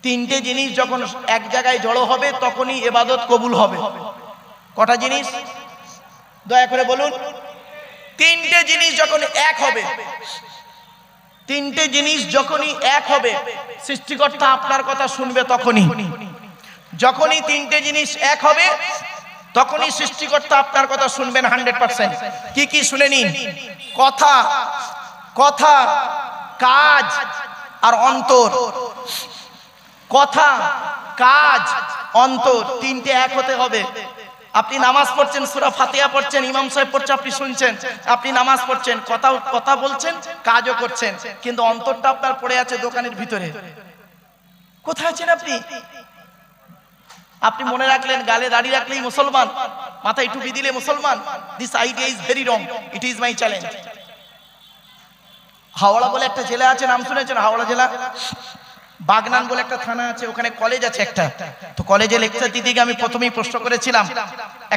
তিনটে জিনিস যখন এক জায়গায় জড়ো হবে তখনই ইবাদত কবুল হবে। কটা জিনিস দয়া করে বলুন? তিনটে জিনিস যখন এক হবে, তিনটে জিনিস যখনই এক হবে সৃষ্টিকর্তা আপনার কথা শুনবে তখনই। যখনই তিনটে জিনিস এক হবে তখনই সৃষ্টিকর্তা আপনার কথা শুনবেন 100%। কি কি শুনে নিন? কথা, কথা, কাজ আর অন্তর। কথা, কাজ, অন্তর, তিনটে এক হতে হবে। আপনি নামাজ পড়ছেন, সূরা ফাতিহা পড়ছেন, ইমাম সাহেব পড়ছে, আপনি শুনছেন। আপনি নামাজ পড়ছেন, কথা বলছেন, কাজও করছেন, কিন্তু অন্তরটা আপনার পড়ে আছে দোকানের ভিতরে। কোথায় আছেন আপনি? আপনি মনে রাখলেন গালে দাড়ি রাখলেই মুসলমান, মাথায় টুপি দিলে মুসলমান। This idea is very wrong. It is my challenge. Howrah বলে একটা জেলা আছে, নাম শুনেছেন? হাওড়া জেলা বাগনান বলে একটা থানা আছে, ওখানে কলেজ আছে একটা। তো কলেজে লেকচার দিতে গিয়ে আমি প্রথমেই প্রশ্ন করেছিলাম,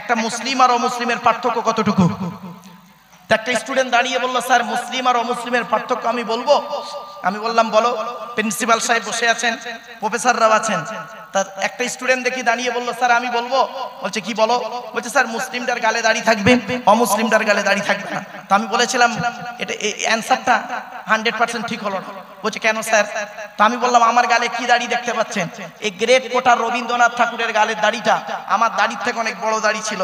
একটা মুসলিম আর অমুসলিমের পার্থক্য কতটুকু? একটা স্টুডেন্ট দাঁড়িয়ে বলল, স্যার মুসলিম আর অমুসলিমের পার্থক্য আমি বলবো। আমি বললাম বলো। প্রিন্সিপাল সাহেব বসে আছেন, প্রফেসররাও আছেন। তার একটা স্টুডেন্ট দেখি দাঁড়িয়ে বলল, স্যার আমি বলবো। বলছে কি বলো? বলছে স্যার মুসলিমটার গালে দাড়ি থাকবে, অমুসলিমটার গালে দাড়ি থাকবে না। তো আমি বলেছিলাম এটা অ্যান্সারটা 100% ঠিক হলো না। বলছে কেন স্যার? তো আমি বললাম আমার গালে কি দাড়ি দেখতে পাচ্ছেন? এই গ্রেট কোটার রবীন্দ্রনাথ ঠাকুরের গালের দাড়িটা আমার দাড়ির থেকে অনেক বড় দাড়ি ছিল।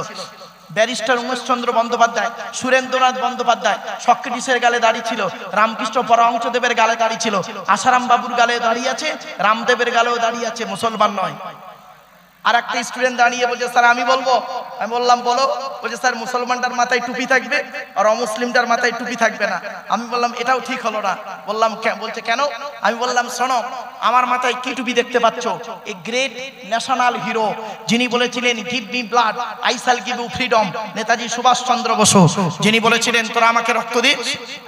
ব্যারিস্টার উমেশচন্দ্র বন্দ্যোপাধ্যায়, সুরেন্দ্রনাথ বন্দ্যোপাধ্যায়, সক্রেটিসের গালে দাড়ি ছিল, রামকৃষ্ণ পরমহংসদেবের গালে দাড়ি ছিল, আসারাম বাবুর গালে দাড়ি আছে, রামদেবের গালেও দাড়ি আছে, মুসলমান নয়। আর একটা স্টুডেন্ট দাঁড়িয়ে বলছে স্যার আমি বলবো। আমি বললাম বলো। বলছে স্যার মুসলমানটার মাথায় টুপি থাকবে আর অমুসলিমটার মাথায় টুপি থাকবে না। আমি বললাম এটাও ঠিক হলো না। বললাম বলছে কেন? আমি বললাম শোনো, আমার মাথায় কি টুপি দেখতে পাচ্ছ? এ গ্রেট ন্যাশনাল হিরো যিনি বলেছিলেন give me blood I shall give you freedom, Netaji Subhash Chandra Bose, যিনি বলেছিলেন তোরা আমাকে রক্ত দিস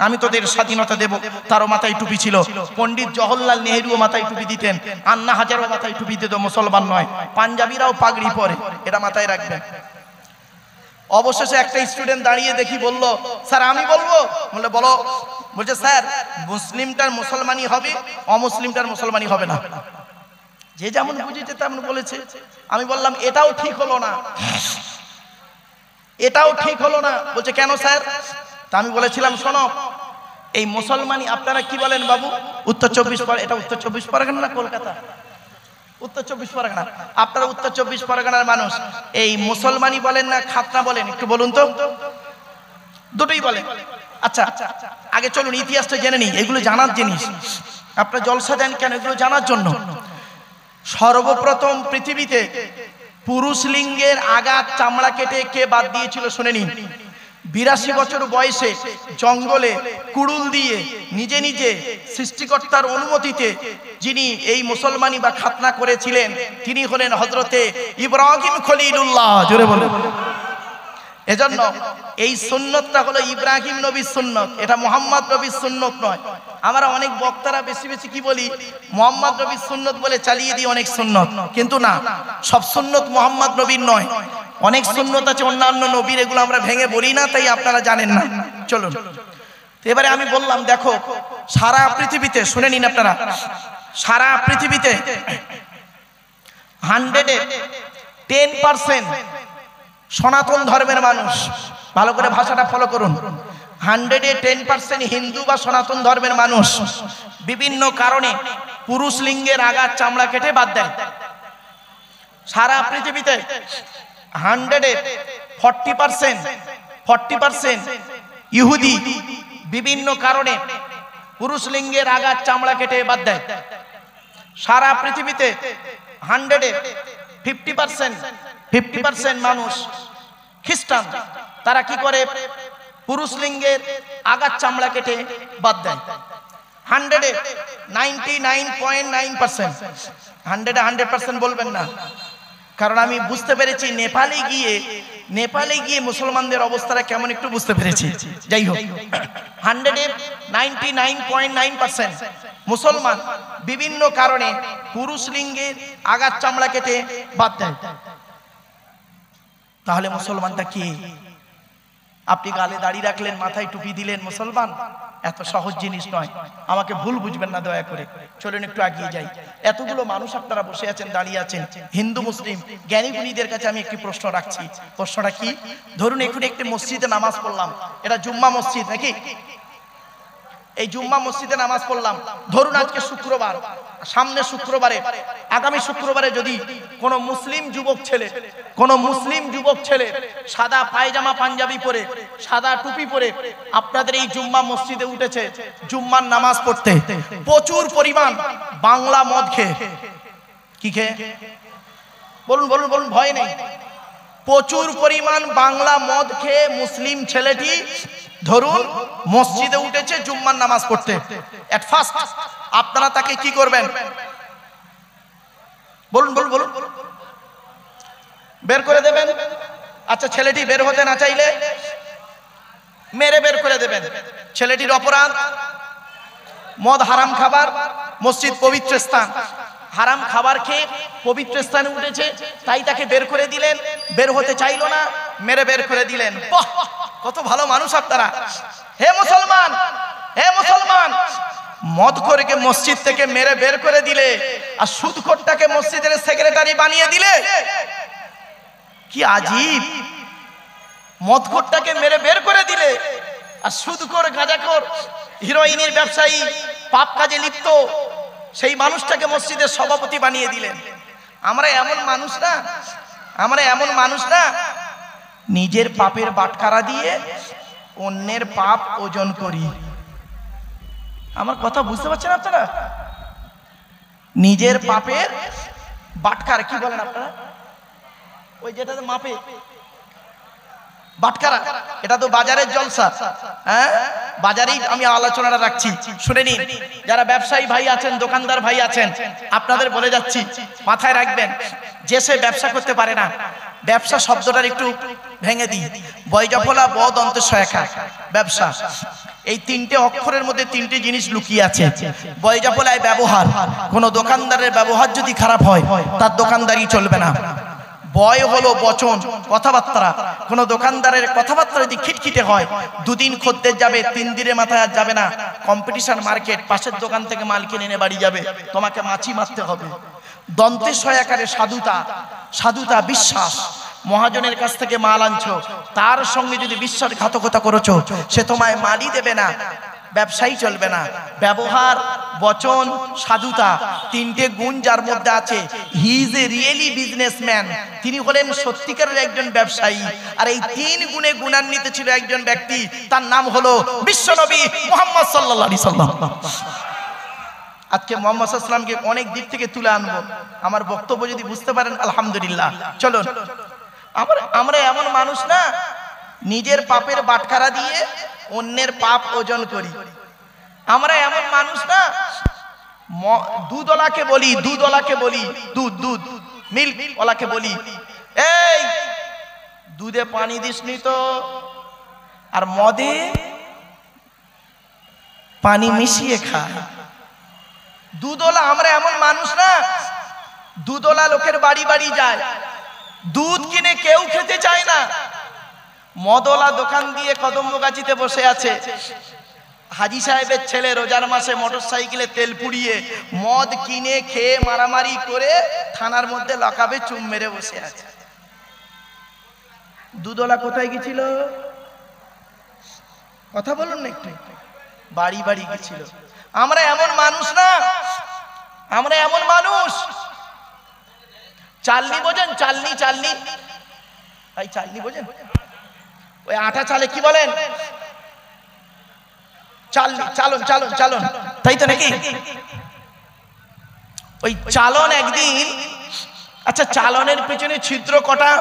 আমি তোদের স্বাধীনতা দেব, তারও মাথায় টুপি ছিল। পণ্ডিত জওহরলাল নেহরুও মাথায় টুপি দিতেন, আন্না হাজারও মাথায় টুপি দিত, মুসলমান নয়। পাঞ্জাবিরাও পাগড়ি পরে, এটা মাথায় রাখবেন। অবশেষে একটা স্টুডেন্ট দাঁড়িয়ে দেখি বলল, স্যার আমি বলবো। বলে বলো। বলছে স্যার মুসলিমটার মুসলমানি হবে, অমুসলিমটার মুসলমানি হবে না। যে যেমন বুঝেছে তেমন বলেছে। আমি বললাম এটাও ঠিক হলো না, এটাও ঠিক হলো না। বলছে কেন স্যার? তা আমি বলেছিলাম শোনো, এই মুসলমানি আপনারা কি বলেন বাবু? উত্তর 24 পরগনা। এটা উত্তর 24 পরগনা না কলকাতা? উত্তর 24 পরগনা। আপনারা উত্তর 24 পরগনার মানুষ, এই মুসলমানি বলেন না খাতনা বলেন? একটু বলুন তো। দুটোই বলেন। আচ্ছা আগে চলুন ইতিহাসটা জেনে নিই, এগুলো জানার জিনিস। আপনারা জলসা দেন কেন? এগুলো জানার জন্য। সর্বপ্রথম পৃথিবীতে পুরুষ লিঙ্গের আগাত চামড়া কেটে কে বাদ দিয়েছিল শুনে নিন। 82 বছর বয়সে জঙ্গলে কুড়ুল দিয়ে নিজে নিজে সৃষ্টিকর্তার অনুমতিতে যিনি এই মুসলমানি বা খাতনা করেছিলেন তিনি হলেন হযরতে ইব্রাহিম খলিলুল্লাহ। জোরে বলুন। এজন্য এই সুন্নতটা হলো ইব্রাহিম নবীর সুন্নত, এটা মুহাম্মদ নবীর সুন্নত নয়। আমরা অনেক বক্তারা বেশি বেশি কি বলি, মুহাম্মদ নবীর সুন্নত বলে চালিয়ে দিই অনেক সুন্নত, কিন্তু না, সব সুন্নত মুহাম্মদ নবীর নয়। অনেক সুন্নত আছে অন্যান্য নবীর, এগুলো আমরা ভেঙে বলি না, তাই আপনারা জানেন না। চলুন এবারে আমি বললাম দেখো সারা পৃথিবীতে, শুনে নিন আপনারা, সারা পৃথিবীতে 110% সনাতন ধর্মের মানুষ। ভালো করে ভাষাটা ফলো করুন। 110% হিন্দু বা সনাতন ধর্মের মানুষ বিভিন্ন কারণে পুরুষ লিঙ্গের আগার চামড়া কেটে বাদ দেয়। সারা পৃথিবীতে 40% ইহুদি বিভিন্ন কারণে পুরুষ লিঙ্গের আগার চামড়া কেটে বাদ দেয়। সারা পৃথিবীতে 50% মানুষ খ্রিস্টান, তারা কি করে? পুরুষ লিঙ্গের আগার চামড়া কেটে বাদ দেয়। 99.9% 100% বলবেন না, কারণ আমি বুঝতে পেরেছি নেপালে গিয়ে মুসলমানদের অবস্থাটা কেমন একটু বুঝতে পেরেছি। যাই হোক, 99.9% মুসলমান বিভিন্ন কারণে পুরুষ লিঙ্গের আগার চামড়া কেটে বাদ দেয়। তাহলে মুসলমানটা কি? আপনি গালে দাড়ি রাখলেন, মাথায় টুপি দিলেন, মুসলমান। এত সহজ জিনিস নয়, আমাকে ভুল বুঝবেন না দয়া করে। চলুন একটু এগিয়ে যাই। এতগুলো মানুষ আপনারা বসে আছেন, দাঁড়িয়ে আছেন, হিন্দু মুসলিম জ্ঞানী গুণীদের কাছে আমি একটি প্রশ্ন রাখছি। প্রশ্নটা কি? ধরুন এখন একটি মসজিদে নামাজ পড়লাম, এটা জুম্মা মসজিদ নাকি? এই জুম্মা মসজিদে নামাজ পড়লাম, ধরুন আজকে শুক্রবার, সামনে শুক্রবারে, আগামী শুক্রবারে যদি কোন মুসলিম যুবক ছেলে সাদা পায়জামা পাঞ্জাবি পরে, সাদা টুপি পরে আপনাদের এই জুম্মা মসজিদে উঠেছে জুম্মার নামাজ পড়তে, প্রচুর পরিমাণ বাংলা মদ খেয়ে, কি খেয়ে? বলুন বলুন বলুন, ভয় নেই। প্রচুর পরিমাণ বাংলা মদ খেয়ে মুসলিম ছেলেটি ধরুন মসজিদে উঠেছে জুম্মার নামাজ পড়তে। এট ফার্স্ট আপনারা তাকে কি করবেন? বলুন বলুন বলুন। বের করে দেবেন? আচ্ছা, ছেলেটি বের হতে না চাইলে মেরে বের করে দেবেন। ছেলেটির অপরাধ, মদ হারাম খাবার, মসজিদ পবিত্র স্থান, হারাম খাবার খেয়ে পবিত্র স্থানে উঠেছে, তাই তাকে বের করে দিলেন। বের হতে চাইলো না, মেরে বের করে দিলেন। কত ভালো মানুষ আপনারা। হে মুসলমান, হে মুসলমান, মদখোরকে মসজিদ থেকে মেরে বের করে দিলে আর সুদখোরটাকে মসজিদের সেক্রেটারি বানিয়ে দিলে, কি আজীব। মদখোরটাকে মেরে বের করে দিলে আর সুদখোর, গাঁজাখোর, হিরোইনের ব্যবসায়ী, পাপ কাজে লিপ্ত সেই মানুষটাকে মসজিদের সভাপতি বানিয়ে দিলেন। আমরা এমন মানুষ না, নিজের পাপের বাটখারা দিয়ে অন্যের পাপ ওজন করি। আমার কথা বুঝতে পারছেন আপনারা? নিজের পাপের বাটখারা, কি বলেন আপনারা? ওই যেটাতে মাপে বাটখারা, এটা তো বাজারের জলসা। হ্যাঁ, বাজারেই আমি আলোচনাটা রাখছি, শুনে নিন। যারা ব্যবসায়ী ভাই আছেন, দোকানদার ভাই আছেন, আপনাদের বলে যাচ্ছি, মাথায় রাখবেন, যে সে ব্যবসা করতে পারে না। ব্যবসা শব্দটার একটু ভেঙে দিই, বয়জফলা ব দন্তস্বয়কা, ব্যবসা। এই তিনটে অক্ষরের মধ্যে তিনটে জিনিস লুকিয়ে আছে। বয়জফলায় ব্যবহার, কোন দোকানদারের ব্যবহার যদি খারাপ হয় তার দোকানদারি চলবে না। বয় হলো বচন, কথাবার্তা। কোন দোকানদারের কথাবার্তা যদি খিটখিটে হয়, দুদিন খদ্দের যাবে, 3 দিনের মাথায় আর যাবে না। কম্পিটিশন মার্কেট, পাশের দোকান থেকে মাল কিনে এনে বাড়ি যাবে, তোমাকে মাছি মারতে হবে। দন্তে সহায়কারে সাধুতা, বিশ্বাস। মহাজনের কাছ থেকে মাল আনছো, তার সঙ্গে যদি বিশ্বাসঘাতকতা করেছো, সে তোমায় মালই দেবে না, ব্যবসায়ী চলবে না। ব্যবহার, বচন, সাধুতা, তিনটে গুণ যার মধ্যে আছে, he is a really businessman, তিনি হলেন সত্যিকারের একজন ব্যবসায়ী। আর এই 3 গুণে গুণান্বিত ছিল একজন ব্যক্তি, তার নাম হলো বিশ্বনবী মুহাম্মদ সাল্লাল্লাহু আলাইহি সাল্লাম। আজকে মুহাম্মদ সাল্লাল্লাহু আলাইহি সাল্লামকে অনেক দিক থেকে তুলে আনবো। আমার বক্তব্য যদি বুঝতে পারেন আলহামদুলিল্লাহ। চলুন, আমরা এমন মানুষ না, নিজের পাপের বাটখারা দিয়ে অন্যের পাপ ওজন করি। আমরা এমন মানুষ না, দুধওয়ালাকে বলি, দুধ মিল্ক ওয়ালাকে বলি, এই দুধে পানি দিসনি তো, আর মদে পানি মিশিয়ে খায়। দুধওয়ালা, আমরা এমন মানুষ না, দুধওয়ালা লোকের বাড়ি বাড়ি যায়, দুধ কিনে কেউ খেতে চায় না। মদওয়ালা দোকান দিয়ে কদমগাছিতে বসে আছে, হাজি সাহেবের ছেলে রোজার মাসে মোটরসাইকেলে তেল পুড়িয়ে মদ কিনে খেয়ে মারামারি করে থানার মধ্যে লকাবে চুম মেরে বসে আছে। দুধওয়ালা কোথায় গেছিল? কথা বলুন না একটু। বাড়ি বাড়ি গেছিল। আমরা এমন মানুষ না, আমরা এমন মানুষ, চালনি বোঝেন? চালনি ভাই, চালনি বোঝেন? ওই আটা চালে কি বলেন? চালন, তাই তো নাকি? ওই চালন একদিন, আচ্ছা চালনের পেছনে ছিদ্র কটা?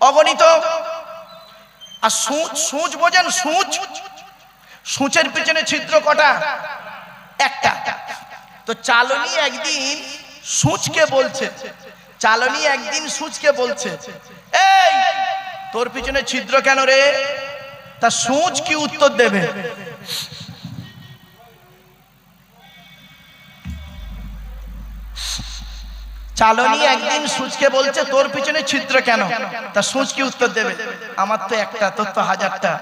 অগণিত। আর সূচ বোঝেন? সূচের পেছনে ছিদ্র কটা? একটা। তো চালনি একদিন সূচকে বলছে, এই তোর পিছনে ছিদ্র কেন রে? তা সূচ কি উত্তর দেবে? চালনি একদিন সূচকে বলছে তোর পিছনে ছিদ্র কেন? তা সূচ কি উত্তর দেবে? আমার তো একটা, তোর তো হাজারটা।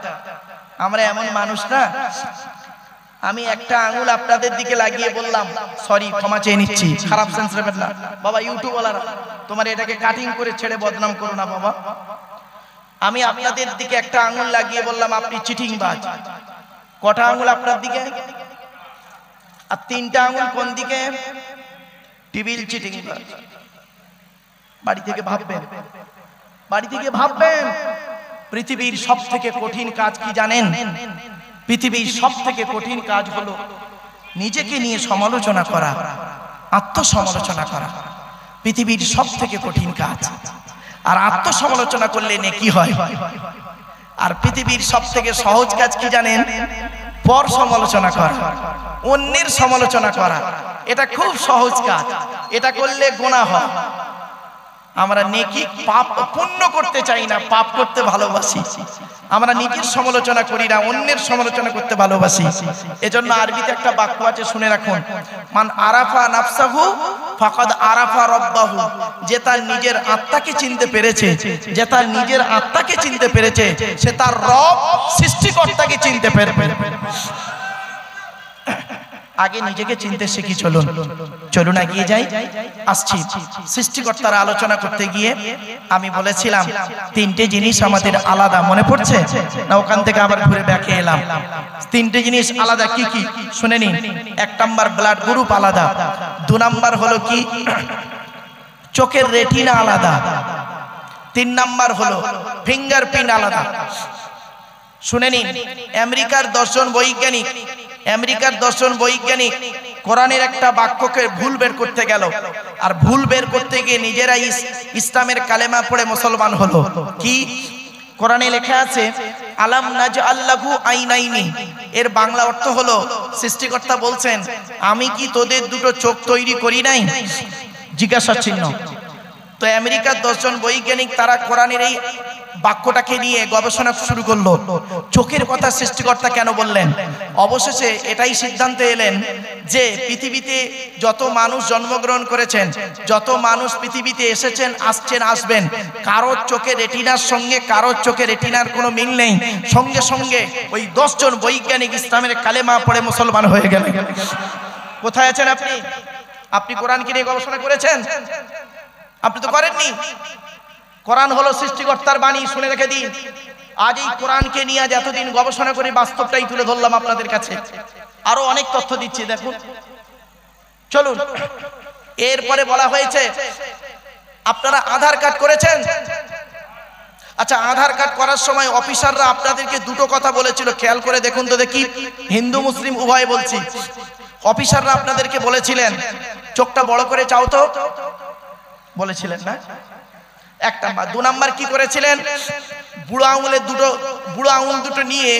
আমরা এমন মানুষ না। আমি একটা আঙুল আপনাদের দিকে লাগিয়ে বললাম, সরি ক্ষমা চেয়ে নিচ্ছি, খারাপ সেন্স নেবেন না বাবা। ইউটিউবওয়ালারা তোমার এটাকে কাটিং করে ছেড়ে বদনাম করো না বাবা। আমি আপনাদের দিকে একটা আঙুল লাগিয়ে বললাম আপনি চিটিংবাজ। কটা আঙুল আপনার দিকে? আর তিনটা আঙুল কোন দিকে? টিবিল চিটিংবাজ। বাড়ি থেকে ভাববেন, বাড়ি থেকে ভাববেন। পৃথিবীর সব থেকে কঠিন কাজ কি জানেন? পৃথিবীর সব থেকে কঠিন কাজ হলো নিজেকে নিয়ে সমালোচনা করা, আত্মসমালোচনা করা। পৃথিবীর সব থেকে কঠিন কাজ। আর আত্মসমালোচনা করলে নেকি হয়। আর পৃথিবীর সব থেকে সহজ কাজ কি জানেন? পর সমালোচনা করা, অন্যের সমালোচনা করা। এটা খুব সহজ কাজ, এটা করলে গুনাহ হয়। আমরা নেকি পাপ পুণ্য করতে চাই না, পাপ করতে ভালোবাসি। আমরা নিজের সমালোচনা করি না, অন্যের সমালোচনা করতে ভালোবাসি। এজন্য আরবিতে একটা বাক্য আছে, শুনে রাখুন। মান আরাফা নাফসাহু ফাকাদ আরাফা রাব্বাহু। যে তার নিজের আত্মাকে চিনতে পেরেছে, যে তার নিজের আত্মাকে চিনতে পেরেছে, সে তার রব সৃষ্টিকর্তাকে চিনতে পেরেছে। আগে নিজেকে চিনতে শিখি। চলুন চলুন এগিয়ে যাই। আসছি সৃষ্টিকর্তার আলোচনা করতে গিয়ে আমি বলেছিলাম তিনটে জিনিস আমাদের আলাদা। মনে পড়ছে না? ওখান থেকে আবার ঘুরে ব্যাকে এলাম। তিনটে জিনিস আলাদা কি কি শুনে নিন। এক নাম্বার ব্লাড গ্রুপ আলাদা। দু নাম্বার হলো কি চোখের রেটিনা আলাদা। তিন নাম্বার হলো ফিঙ্গারপ্রিন্ট আলাদা। শুনে নিন। আমেরিকার 10 জন বৈজ্ঞানিক কোরআনের একটা বাক্যকে ভুল বের করতে গেল। আর ভুল বের করতে গিয়ে নিজেরাই ইসলামের কালেমা পড়ে মুসলমান হলো। কি কোরআনে লেখা আছে আলাম নাজআল লাহু আইনাইনি। এর বাংলা অর্থ হলো সৃষ্টিকর্তা বলছেন আমি কি তোদের দুটো চোখ তৈরি করি নাই? জিজ্ঞাসা চিহ্ন। তো আমেরিকার 10 জন বৈজ্ঞানিক তারা কোরআনের এই বাক্যটাকে নিয়ে গবেষণা শুরু করলো। চোখের কথা সৃষ্টিকর্তা কেন বললেন? অবশেষে এটাই সিদ্ধান্তে এলেন যে পৃথিবীতে যত মানুষ জন্মগ্রহণ করেছেন, যত মানুষ পৃথিবীতে এসেছেন, আসছেন, আসবেন, কারোর চোখে রেটিনার সঙ্গে কারোর চোখে রেটিনার কোনো মিল নেই। সঙ্গে সঙ্গে ওই 10 জন বৈজ্ঞানিক ইসলামের কালেমা পড়ে মুসলমান হয়ে গেলেন। কোথায় আছেন আপনি? আপনি কোরআনকে নিয়ে গবেষণা করেছেন? আপনি তো করেননি। কোরআন হলো সৃষ্টিকর্তার বাণী, শুনে রেখে দিন। আজ এই কোরআনকে নিয়ে আজ এতদিন গবেষণা করে বাস্তবটাই তুলে ধরলাম আপনাদের কাছে। আরো অনেক তথ্য দিচ্ছি, দেখুন। চলুন। এরপরে বলা হয়েছে আপনারা আধার কার্ড করেছেন? আচ্ছা, আধার কার্ড করার সময় অফিসাররা আপনাদেরকে দুটো কথা বলেছিল, খেয়াল করে দেখুন তো দেখি। হিন্দু মুসলিম উভয় বলছি। অফিসাররা আপনাদেরকে বলেছিলেন চোখটা বড় করে চাও তো, বলেছিলেন না? এক নাম্বার। দু নাম্বার কি করেছিলেন? বুড়ো আঙুল দুটো নিয়ে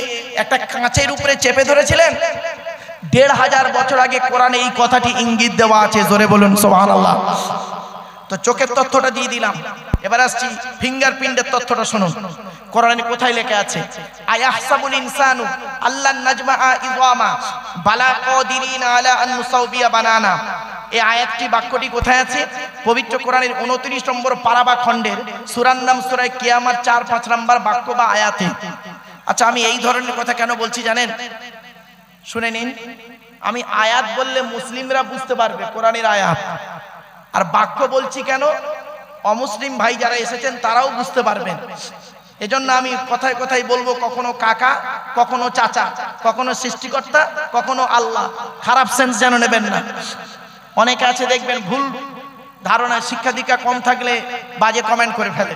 একটা কাঁচের উপরে চেপে ধরেছিলেন। 1500 বছর আগে কোরআনে এই কথাটি ইঙ্গিত দেওয়া আছে। জোরে বলুন সুবহানাল্লাহ। তো চোখের তথ্যটা দিয়ে দিলাম। এবার আসছি ফিঙ্গারপ্রিন্টের তথ্যটা শুনুন। কোরআনে কোথায় লেখা আছে? আয়াহসাবুল ইনসানু আল্লান নাজমাআ ইযামা বালা কাদিরিনা আলা আন নুসাউবিয়া বানানা। এই আয়াতটি বাক্যটি কোথায় আছে? পবিত্র কোরআনের 29 নম্বর পারা বা খণ্ডের সূরার নাম সূরা কিয়ামত 4-5 নম্বর বাক্য বা আয়াতে। আচ্ছা, আমি এই ধরনের কথা কেন বলছি জানেন? শুনে নিন। আমি আয়াত বললে মুসলিমরা বুঝতে পারবে কোরআনের আয়াত, আর বাক্য বলছি কেন? অমুসলিম ভাই যারা এসেছেন তারাও বুঝতে পারবেন। এজন্য আমি কথায় কথায় বলবো, কখনো কাকা, কখনো চাচা, কখনো সৃষ্টিকর্তা, কখনো আল্লাহ। খারাপ সেন্স যেন নেবেন না। অনেকে আছে দেখবেন ভুল ধারণা, শিক্ষা দীক্ষা কম থাকলে বাজে কমেন্ট করে ফেলে।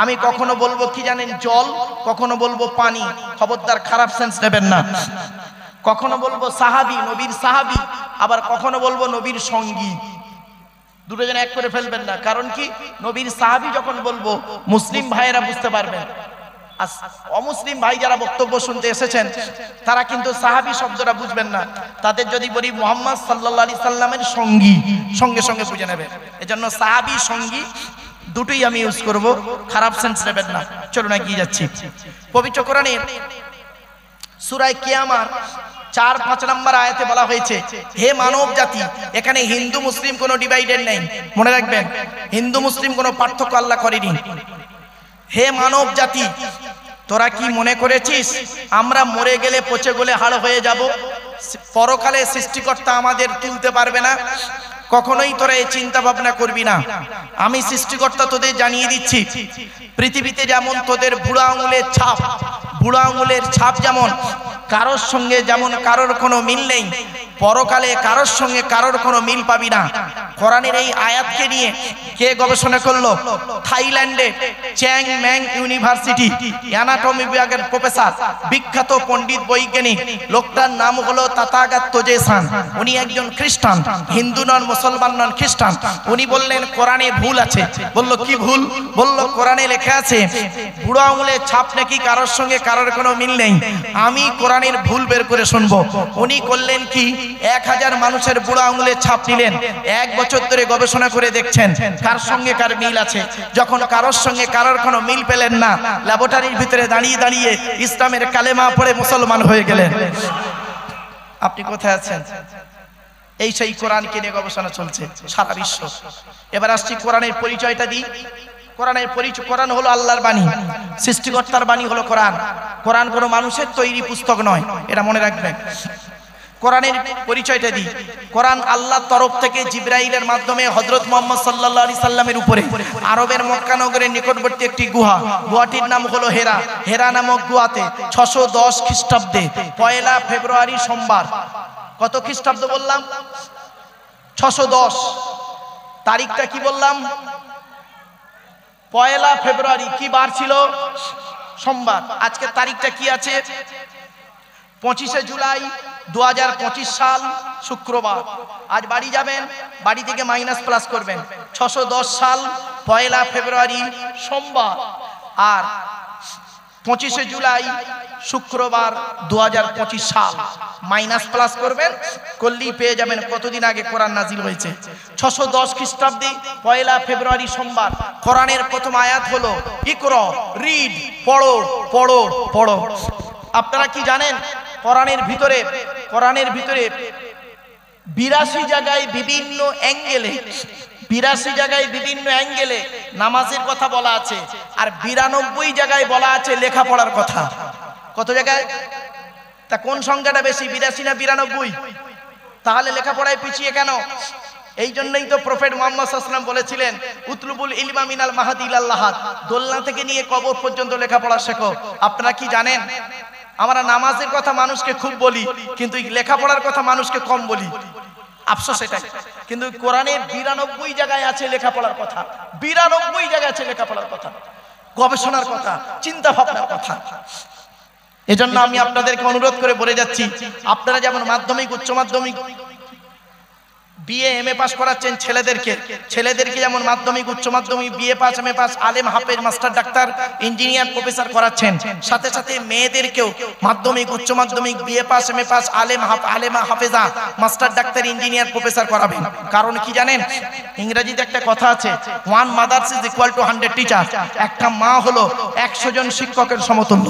আমি কখনো বলবো কি জানেন? জল, কখনো বলবো পানি। খবরদার খারাপ সেন্স নেবেন না। কখনো বলবো সাহাবী, নবীর সাহাবী, আবার কখনো বলবো নবীর সঙ্গী। দুটো জন এক করে ফেলবেন না। কারণ কি? নবীর সাহাবী যখন বলবো মুসলিম ভাইয়েরা বুঝতে পারবেন। আর অমুসলিম ভাই যারা বক্তব্য শুনতে এসেছেন তারা কিন্তু সাহাবী শব্দটা বুঝবেন না। তাদের যদি বলি মুহাম্মদ সাল্লাল্লাহু আলাইহি সাল্লামের সঙ্গী, সঙ্গে সঙ্গে বুঝে নেবে। এজন্য সাহাবী সঙ্গী দুটোই আমি ইউজ করব, খারাপ সেন্স নেবেন না। চলুন এগিয়ে যাচ্ছি। পবিত্র কোরআনের সূরা কিয়ামত 4-5 নম্বর আয়াতে বলা হয়েছে, হে মানব জাতি, এখানে হিন্দু মুসলিম কোনো ডিভাইডেড নেই, মনে রাখবেন, হিন্দু মুসলিম কোনো পার্থক্য আল্লাহ করেনি। হে মানব জাতি, তোরা কি মনে করেছিস আমরা মরে গেলে পচে গলে হাড় হয়ে যাব, পরকালে সৃষ্টিকর্তা আমাদের তুলতে পারবে না? কখনোই তোরা এই চিন্তা ভাবনা করবি না। আমি সৃষ্টিকর্তা তোদের জানিয়ে দিচ্ছি, পৃথিবীতে যেমন তোদের বুড়ো আঙুলের ছাপ যেমন কারোর সঙ্গে যেমন কারোর কোনো মিল নেই, পরকালে কারোর সঙ্গে কারোর কোনো মিল পাবি না। কোরআনের এই আয়াতকে নিয়ে কে গবেষণা করলো? থাইল্যান্ডে চ্যাং ম্যাং ইউনিভার্সিটি অ্যানাটমি বিভাগের প্রফেসর, বিখ্যাত পণ্ডিত বৈজ্ঞানিক, লোকটার নাম হলো তাথাগত তোজেসান। উনি একজন খ্রিস্টান, হিন্দু নন, মুসলমান নন, খ্রিস্টান। উনি বললেন কোরআনে ভুল আছে। বলল কি ভুল? বলল কোরআনে লেখা আছে বুড়ো আঙুলের ছাপ নাকি কারোর সঙ্গে কারোর কোনো মিল নেই। আমি কোরআনের ভুল বের করে শুনবো। উনি করলেন কি, 1000 মানুষের বুড়ো আঙুলের ছাপ নিলেন, 1 বছর ধরে গবেষণা করে দেখছেন কার সঙ্গে কার মিল আছে। যখন কারোর সঙ্গে কারোর কোনো মিল পেলেন না, ল্যাবরেটরির ভিতরে দাঁড়িয়ে দাঁড়িয়ে ইসলামের কালেমা পড়ে মুসলমান হয়ে গেলেন। আপনি কোথায় আছেন? এই সেই কোরআনকে নিয়ে গবেষণা চলছে সারা বিশ্ব। এবার আসছি কোরআনের পরিচয়টা দিই। কোরআনের পরিচয়, কোরআন হলো আল্লাহর বাণী, সৃষ্টিকর্তার বাণী হলো কোরআন। কোরআন কোনো মানুষের তৈরি পুস্তক নয়, এটা মনে রাখবেন। কোরআনের পরিচয়টা দিই। কোরআন আল্লাহর তরফ থেকে জিবরাইলের মাধ্যমে হযরত মুহাম্মদ সাল্লাল্লাহু আলাইহি সাল্লামের উপরে আরবের মক্কা নগরের নিকটবর্তী একটি গুহাটির নাম হলো হেরা। হেরা নামক গুহাতে 610 খ্রিস্টাব্দে 1 ফেব্রুয়ারি সোমবার, কত খ্রিস্টাব্দ বললাম? 610। তারিখটা কি বললাম? 1 ফেব্রুয়ারি। কি বার ছিল? সোমবার। আজকে তারিখটা কি আছে? 25 জুলাই 2025 সাল, শুক্রবার। আজ বাড়ি যাবেন, বাড়ি থেকে মাইনাস প্লাস করবেন। 610 সাল 1 ফেব্রুয়ারি সোমবার, আর 25 জুলাই শুক্রবার 2025 সাল, মাইনাস প্লাস করবেন, করলেই পেয়ে যাবেন কতদিন আগে কোরআন নাজিল হয়েছে। 610 খ্রিস্টাব্দে 1 ফেব্রুয়ারি সোমবার। কোরআনের প্রথম আয়াত হলো ইকরা, রিড, পড়ো পড়ো পড়ো। আপনারা কি জানেন কোরআনের ভিতরে 82 জায়গায় বিভিন্ন অ্যাঙ্গেলে নামাজের কথা বলা আছে, আর 92 জায়গায় বলা আছে লেখাপড়ার কথা। কত জায়গায়? তা কোন সংখ্যাটা বেশি, 82 না 92? তাহলে লেখাপড়ায় পিছিয়ে কেন? এই জন্যই তো প্রফেট মুহাম্মদ সাল্লাল্লাহু আলাইহি ওয়াসাল্লাম বলেছিলেন উতলুবুল ইলমা মিনাল মাহাদি ইলাল লাহাদ, দোলনা থেকে নিয়ে কবর পর্যন্ত লেখাপড়া শেখো। আপনারা কি জানেন আমরা নামাজের কথা মানুষকে খুব বলি, কিন্তু লেখাপড়ার কথা মানুষকে কম বলি। আফসোস এটাই। কিন্তু কোরআনের 92 জায়গায় আছে লেখাপড়ার কথা, 92 জায়গায় আছে লেখাপড়ার কথা, গবেষণার কথা, চিন্তা ভাবনার কথা। এজন্য আমি আপনাদেরকে অনুরোধ করে বলে যাচ্ছি, আপনারা যেমন মাধ্যমিক, উচ্চ মাধ্যমিক, বিএ, এমএ পাস করাচ্ছেন ছেলেদেরকে যেমন মাধ্যমিক, উচ্চ মাধ্যমিক, বিএ পাস, এমএ পাস, আলেম, হাফেজ, মাস্টার, ডাক্তার, ইঞ্জিনিয়ার, প্রফেসর করাচ্ছেন, সাথে সাথে মেয়েদেরকেও মাধ্যমিক, উচ্চ মাধ্যমিক, BA pass, MA pass, আলেমা, হাফেজা, master, doctor, engineer, professor করাবেন। কারণ কি জানেন? ইংরেজিতে একটা কথা আছে, 1 mother's is equal to 100 teacher. একটা মা হলো 100 জন শিক্ষকের সমতুল্য।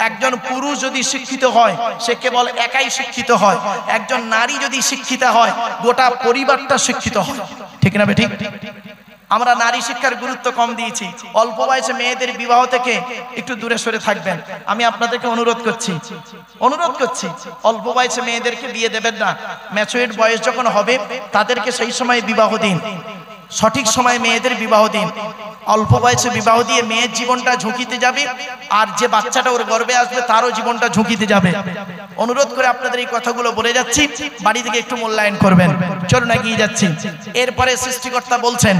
একজন পুরুষ যদি শিক্ষিত হয় সে কেবল একাই শিক্ষিত হয়, একজন নারী যদি শিক্ষিত হয় গোটা পরিবারটা শিক্ষিত হয়। ঠিক না বেঠিক? আমরা নারী শিক্ষার গুরুত্ব কম দিয়েছি। অল্প বয়সে মেয়েদের বিবাহ থেকে একটু দূরে সরে থাকবেন। আমি আপনাদেরকে অনুরোধ করছি, অল্প বয়সে মেয়েদেরকে বিয়ে দেবেন না। ম্যাচুরেট বয়স যখন হবে তাদেরকে সেই সময় বিবাহ দিন, সঠিক সময়ে মেয়েদের বিবাহ দিন। অল্প বয়সে বিবাহ দিয়ে মেয়ের জীবনটা ঝুঁকিতে যাবে, আর যে বাচ্চাটা ওর গর্ভে আসবে তারও জীবনটা ঝুঁকিতে যাবে। অনুরোধ করে আপনাদের এই কথাগুলো বলে যাচ্ছি, বাড়ি থেকে একটু মূল্যায়ন করবেন। চলুন এগিয়ে যাচ্ছি। এরপরে সৃষ্টিকর্তা বলছেন,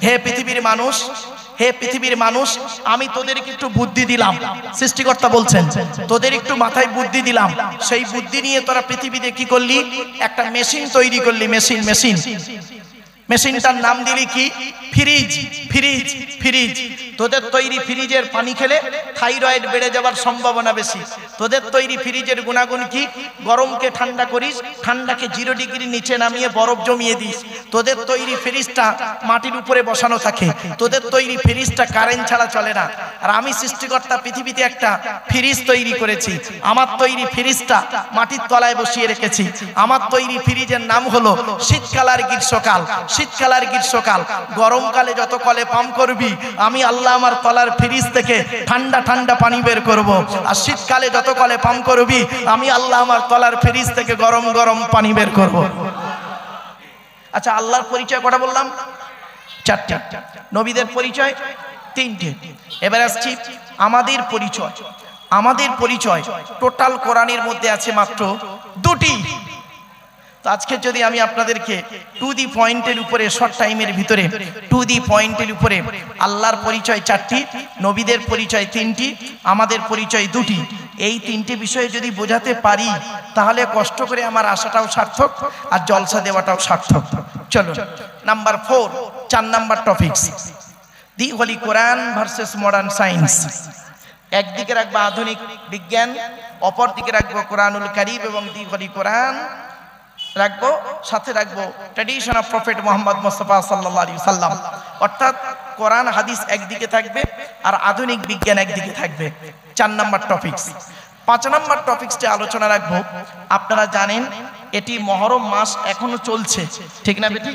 হে পৃথিবীর মানুষ, আমি তোদেরকে একটু বুদ্ধি দিলাম। সৃষ্টিকর্তা বলছেন তোদের একটু মাথায় বুদ্ধি দিলাম, সেই বুদ্ধি নিয়ে তোরা পৃথিবীতে কি করলি? একটা মেশিন তৈরি করলি। মেশিনটার নাম দিলি কি? ফ্রিজ। তোদের তৈরি ফ্রিজের পানি খেলে থাইরয়েড বেড়ে যাওয়ার সম্ভাবনা বেশি। তোদের তৈরি ফ্রিজের গুণাগুণ কি? গরমকে ঠান্ডা করিস, ঠান্ডাকে 0 ডিগ্রি নিচে নামিয়ে বরফ জমিয়ে দিস। তোদের তৈরি ফ্রিজটা মাটির উপরে বসানো থাকে, তোদের তৈরি ফ্রিজটা কারেন্ট ছাড়া চলে না। আর আমি সৃষ্টিকর্তা পৃথিবীতে একটা ফ্রিজ তৈরি করেছি, আমার তৈরি ফ্রিজটা মাটির তলায় বসিয়ে রেখেছি। আমার তৈরি ফ্রিজের নাম হলো শীতকাল আর গ্রীষ্মকাল। শীতকাল আর গ্রীষ্মকাল, গরমকালে যত কলে পাম্প করবি আমি আল্লাহ আমার তলার ফ্রিজ থেকে ঠান্ডা ঠান্ডা পানি বের করব। আর শীতকালে যত কলে পাম্প করবি আমি আল্লাহ আমার তলার ফ্রিজ থেকে গরম গরম পানি বের করব। আচ্ছা, আল্লাহর পরিচয় কটা বললাম? 4টে। নবীদের পরিচয় 3টে। এবার আসছি আমাদের পরিচয়। আমাদের পরিচয় টোটাল কোরআনের মধ্যে আছে মাত্র 2টি। তো আজকে যদি আমি আপনাদেরকে টু দি পয়েন্টের উপরে, শর্ট টাইমের ভিতরে টু দি পয়েন্টের উপরে আল্লাহর পরিচয় 4টি, নবীদের পরিচয় 3টি, আমাদের পরিচয় 2টি, এই 3টে বিষয়ে যদি বোঝাতে পারি তাহলে কষ্ট করে আমার আশাটাও সার্থক আর জলসা দেওয়াটাও সার্থক। চলো নাম্বার 4, 4 নাম্বার টপিকস, দি হোলি কোরআন ভার্সেস মডার্ন সায়েন্স। একদিকে রাখবো আধুনিক বিজ্ঞান, অপর দিকে রাখবো কোরআনুল কারীম এবং দি হোলি কোরআন রাখবো, সাথে রাখবো tradition of prophet Mohammad Mustafa সাল্লাল্লাহু আলাইহি সাল্লাম। অর্থাৎ কোরআন হাদিস একদিকে থাকবে আর আধুনিক বিজ্ঞান একদিকে থাকবে। 4 নাম্বার টপিকস। 5 নাম্বার টপিকসটি আলোচনা রাখবো। আপনারা জানেন এটি মহরম মাস এখনো চলছে, ঠিক না বেটি?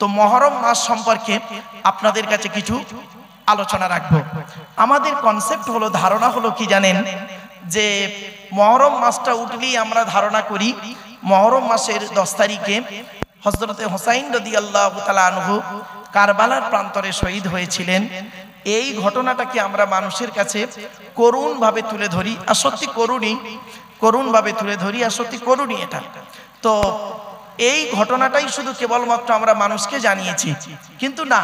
তো মহরম মাস সম্পর্কে আপনাদের কাছে কিছু আলোচনা রাখবো। আমাদের কনসেপ্ট হলো, ধারণা হলো কি জানেন, যে মহরম মাসটা উঠলেই আমরা ধারণা করি মহরম মাসের 10 তারিখে হযরতে হুসাইন রাদিয়াল্লাহু তাআলা আনহু কারবালার প্রান্তরে শহীদ হয়েছিলেন। এই ঘটনাটাকে আমরা মানুষের কাছে করুণ ভাবে তুলে ধরি, আর সত্যি করুণ ভাবে তুলে ধরি, আর সত্যি করুণই এটা। তো এই ঘটনাটাই শুধু কেবলমাত্র আমরা মানুষকে জানিয়েছি, কিন্তু না,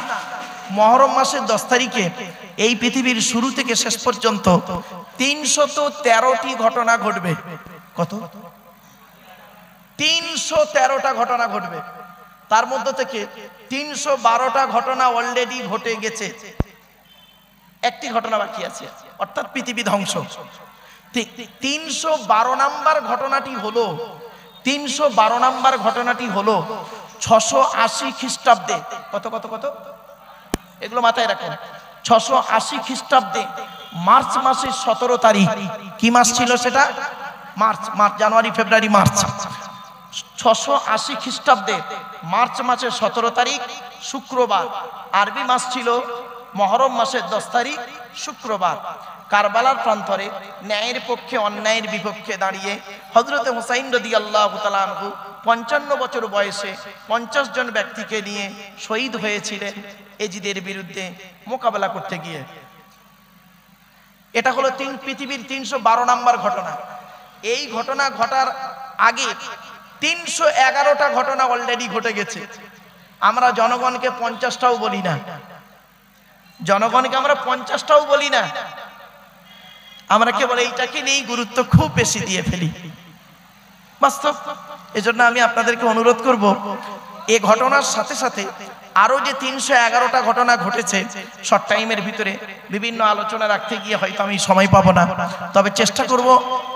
মহরম মাসের 10 তারিখে এই পৃথিবীর শুরু থেকে শেষ পর্যন্ত 313টি ঘটনা ঘটবে। কত? 313টা ঘটনা ঘটবে। তার মধ্যে থেকে 312টা ঘটনা অলরেডি ঘটে গেছে, একটি ঘটনা বাকি আছে, অর্থাৎ পৃথিবী ধ্বংস। 312 নাম্বার ঘটনাটি হলো 312 নাম্বার ঘটনাটি হলো 680 খ্রিস্টাব্দে। কত কত কত? এগুলো মাথায় রাখুন। 680 খ্রিস্টাব্দে মার্চ মাসের 17 তারিখ। কি মাস ছিল সেটা? মার্চ। জানুয়ারি, ফেব্রুয়ারি, মার্চ। 680 খ্রিস্টাব্দে মার্চ মাসের 17 তারিখ শুক্রবার। আরবি মাস ছিল মহরম মাসের 10 তারিখ শুক্রবার। কারবালার প্রান্তরে ন্যায়ের পক্ষে অন্যায়ের বিপক্ষে দাঁড়িয়ে হযরতে হুসাইন রাদিয়াল্লাহু তাআলা আনহু 55 বছর বয়সে 50 জন ব্যক্তিকে নিয়ে শহীদ হয়েছিলেন এজিদের বিরুদ্ধে মোকাবেলা করতে গিয়ে। এটা হলো পৃথিবীর 312 নাম্বার ঘটনা। এই ঘটনা ঘটার আগে 311টা ঘটনা অলরেডি ঘটে গেছে। আমরা জনগণকে 50টাও বলি না, জনগণকে আমরা 50টাও বলি না, আমরা কেবল এইটাকে নিয়েই গুরুত্ব খুব বেশি দিয়ে ফেলি বাস্তব। এজন্য আমি আপনাদেরকে অনুরোধ করব, এই ঘটনার সাথে সাথে আরো যে 311টা ঘটনা ঘটেছে, শর্ট টাইমের ভিতরে বিভিন্ন আলোচনা রাখতে গিয়ে হয়তো আমি সময় পাবো না, তবে চেষ্টা করব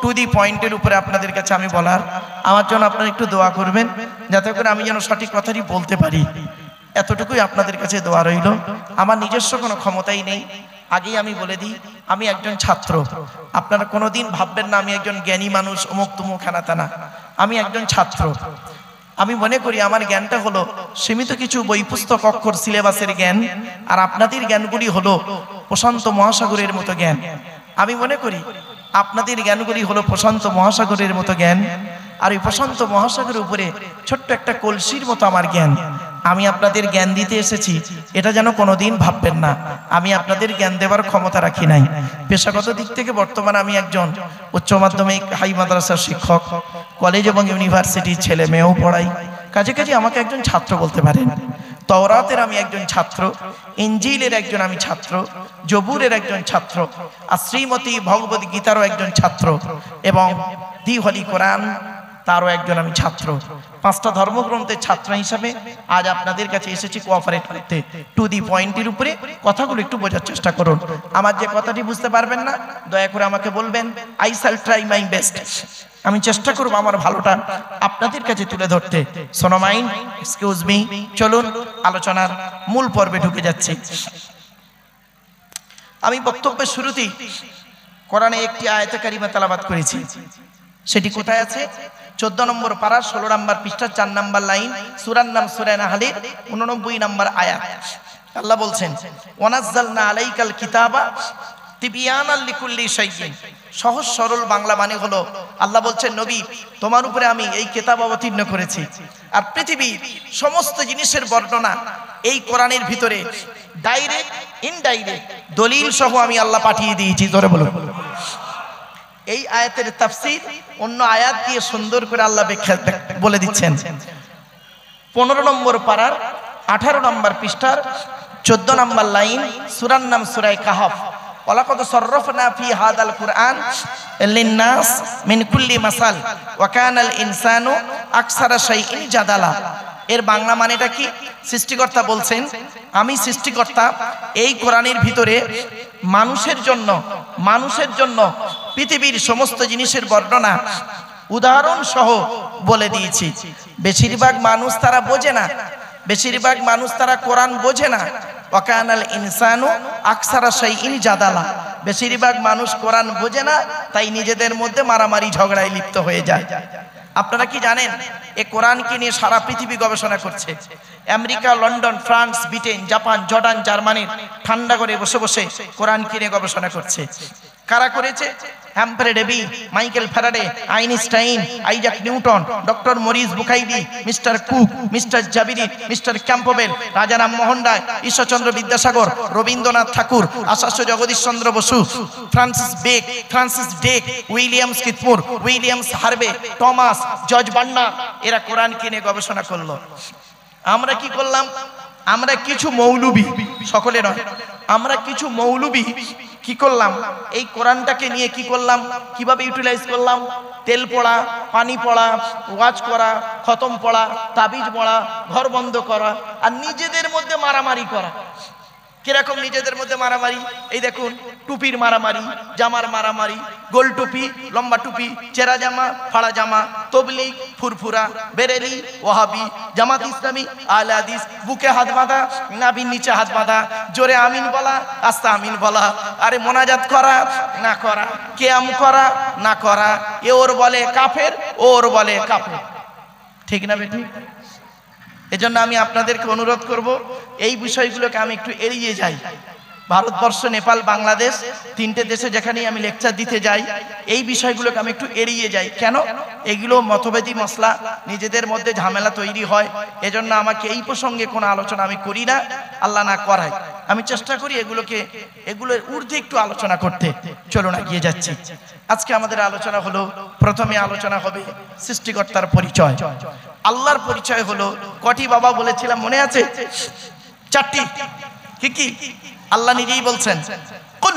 টু দি পয়েন্টের উপরে আপনাদের কাছে আমি বলার। আমার জন্য আপনারা একটু দোয়া করবেন যাতে করে আমি যেন সঠিক কথাই বলতে পারি, এতটুকুই আপনাদের কাছে দোয়া রইল। আমার নিজস্ব কোনো ক্ষমতাই নেই, আগেই আমি বলে দিই, আমি একজন ছাত্র। আপনারা কোনোদিন ভাববেন না আমি একজন জ্ঞানী মানুষ, অমুক তুমুক হেনাতানা। আমি একজন ছাত্র। আমি মনে করি আমার জ্ঞানটা হলো সীমিত কিছু বই পুস্তক অক্ষর সিলেবাসের জ্ঞান, আর আপনাদের জ্ঞানগুলি হলো প্রশান্ত মহাসাগরের মতো জ্ঞান। আমি মনে করি আপনাদের জ্ঞানগুলি হলো প্রশান্ত মহাসাগরের মতো জ্ঞান, আর এই প্রশান্ত মহাসাগরের উপরে ছোট্ট একটা কলসির মতো আমার জ্ঞান। আমি আপনাদের জ্ঞান দিতে এসেছি, এটা যেন কোনোদিন ভাববেন না আমি আপনাদের জ্ঞান দেওয়ার ক্ষমতা রাখি নাই। পেশাগত দিক থেকে বর্তমানে আমি একজন উচ্চ মাধ্যমিক হাই মাদ্রাসার শিক্ষক, কলেজ এবং ইউনিভার্সিটির ছেলে মেয়েও পড়াই, কাজে কাজে আমাকে একজন ছাত্র বলতে পারেন। তওরাতের আমি একজন ছাত্র, ইনজিলের একজন আমি ছাত্র, জবুরের একজন ছাত্র, আর শ্রীমতী ভগবত গীতারও একজন ছাত্র, এবং দি হোলি কোরআন তারও একজন আমি ছাত্র। 5টা ধর্মগ্রন্থের ছাত্র হিসাবে আজ আপনাদের কাছে এসেছি কোঅপারেট করতে। টু দি পয়েন্টের উপরে কথাগুলো একটু বোঝার চেষ্টা করুন। আমার যে কথাটি বুঝতে পারবেন না দয়া করে আমাকে বলবেন, I shall try my best. আমি চেষ্টা করব আমার ভালোটা আপনাদের কাছে তুলে ধরতে। সোনো মাইন্ড, এক্সকিউজ মি, চলুন আলোচনার মূল পর্বে ঢুকে যাচ্ছি। আমি বক্তব্যের শুরুতেই কোরআনে একটি আয়াতে কারিমা তেলাওয়াত করেছি। সেটি কোথায় আছে? 14 নম্বর পারা 16 নম্বর পৃষ্ঠা 4 নম্বর লাইন, সূরার নাম সূরা নাহলের 89 নম্বর আয়াত। আল্লাহ বলছেন, ওয়ানাজ্জালনা আলাইকাল কিতাবা তিবিয়ানাল লিকুল্লি শাইইন। সহজ সরল বাংলা মানে হলো, আল্লাহ বলছেন নবী তোমার উপরে আমি এই কিতাব অবতীর্ণ করেছি, আর পৃথিবীর সমস্ত জিনিসের বর্ণনা এই কোরআনের ভিতরে ডাইরেক্ট ইনডাইরেক্ট দলিল সহ আমি আল্লাহ পাঠিয়ে দিয়েছি। ধরে বলো। এই আয়াতের তাফসীর অন্য আয়াত দিয়ে সুন্দর করে আল্লাহ ব্যাখ্যা বলে দিচ্ছেন। 15 নম্বর পারার 18 নম্বর পৃষ্ঠার 14 নম্বর লাইন, সূরার নাম সূরা কাহফ। ওয়ালাকাদ সাররাফনা ফি হাদাল কুরআন লিন-নাস মিন কুল্লি মাসাল ওয়া কানাল ইনসানু আকসারা শাইইন জাদালা। এর বাংলা মানেটা কি? সৃষ্টিকর্তা বলছেন, আমি সৃষ্টিকর্তা এই কোরআনের ভিতরে মানুষের জন্য পৃথিবীর সমস্ত জিনিসের বর্ণনা উদাহরণ সহ বলে দিয়েছি। বেশিরভাগ মানুষ তারা বোঝে না, বেশিরভাগ মানুষ তারা কোরআন বোঝে না। ওয়াকানাল ইনসানু আকসারা শাইইন জাদালা। বেশিরভাগ মানুষ কোরআন বোঝে না, তাই নিজেদের মধ্যে মারামারি ঝগড়ায় লিপ্ত হয়ে যায়। আপনারা কি জানেন এই কোরআনকে নিয়ে সারা পৃথিবী গবেষণা করছে? America, London, France, Britain, Japan, Jordan, জার্মানির ঠান্ডা করে বসে বসে কোরআনকে নিয়ে গবেষণা করছে। কারা করেছে? Humphry Davy, Michael Faraday, Einstein, Isaac Newton, doctor Maurice Bucaille, mister Cook, mister Jabiri, mister Campbell, Raja Rammohan Roy, Ishwarchandra Vidyasagar, Rabindranath Tagore, Acharya Jagadish Chandra Bose, Francis Drake, Williams Keith Moore, Williams Harvey, Thomas, George Bernard, এরা কোরআনকে নিয়ে গবেষণা করলো। আমরা কি করলাম? আমরা কিছু মৌলবি, সকলে নয়, আমরা কিছু মৌলবি কি করলাম? এই কোরআনটাকে নিয়ে কি করলাম? কিভাবে ইউটিলাইজ করলাম? তেল পড়া, পানি পড়া, ওয়াজ করা, খতম পড়া, তাবিজ পড়া, ঘর বন্ধ করা, আর নিজেদের মধ্যে মারামারি করা। কিরকম নিজেদের মধ্যে মারামারি? এই দেখুন, টুপির মারামারি, জামার মারামারি, গোল টুপি, লম্বা টুপি, চেরা জামা, ফাড়া জামা, তবলিগ, ফুরফুরা, বেরেলি, ওয়াহাবি, জামাত ইসলামী, আহলে হাদিস, বুকে হাত বাঁধা, নাভির নিচে হাত বাঁধা, জোরে আমিন বলা, আস্তে আমিন বলা, আরে মোনাজাত করা না করা, কিয়াম করা না করা, এ ওর বলে কাফের, ওর বলে কাফের। ঠিক না বেটি? এজন্য আমি আপনাদেরকে অনুরোধ করব, এই বিষয়গুলোকে আমি একটু এড়িয়ে যাই। ভারতবর্ষ, নেপাল, বাংলাদেশ, 3টে দেশে যেখানেই আমি লেকচার দিতে যাই, এই বিষয়গুলোকে আমি একটু এড়িয়ে যাই। কেন? এগুলো মতভেদী মশলা, নিজেদের মধ্যে ঝামেলা তৈরি হয়। এজন্য আমাকে এই প্রসঙ্গে কোনো আলোচনা আমি করি না, আল্লাহ না করায়। আমি চেষ্টা করি এগুলোর ঊর্ধ্বে একটু আলোচনা করতে। চলুন এগিয়ে যাচ্ছি। আজকে আমাদের আলোচনা হলো, প্রথমে আলোচনা হবে সৃষ্টিকর্তার পরিচয়। আল্লাহর পরিচয় হলো কটি বাবা বলেছিলাম, মনে আছে? 4টি। কি? আল্লাহ নিজেই বলছেন কুল।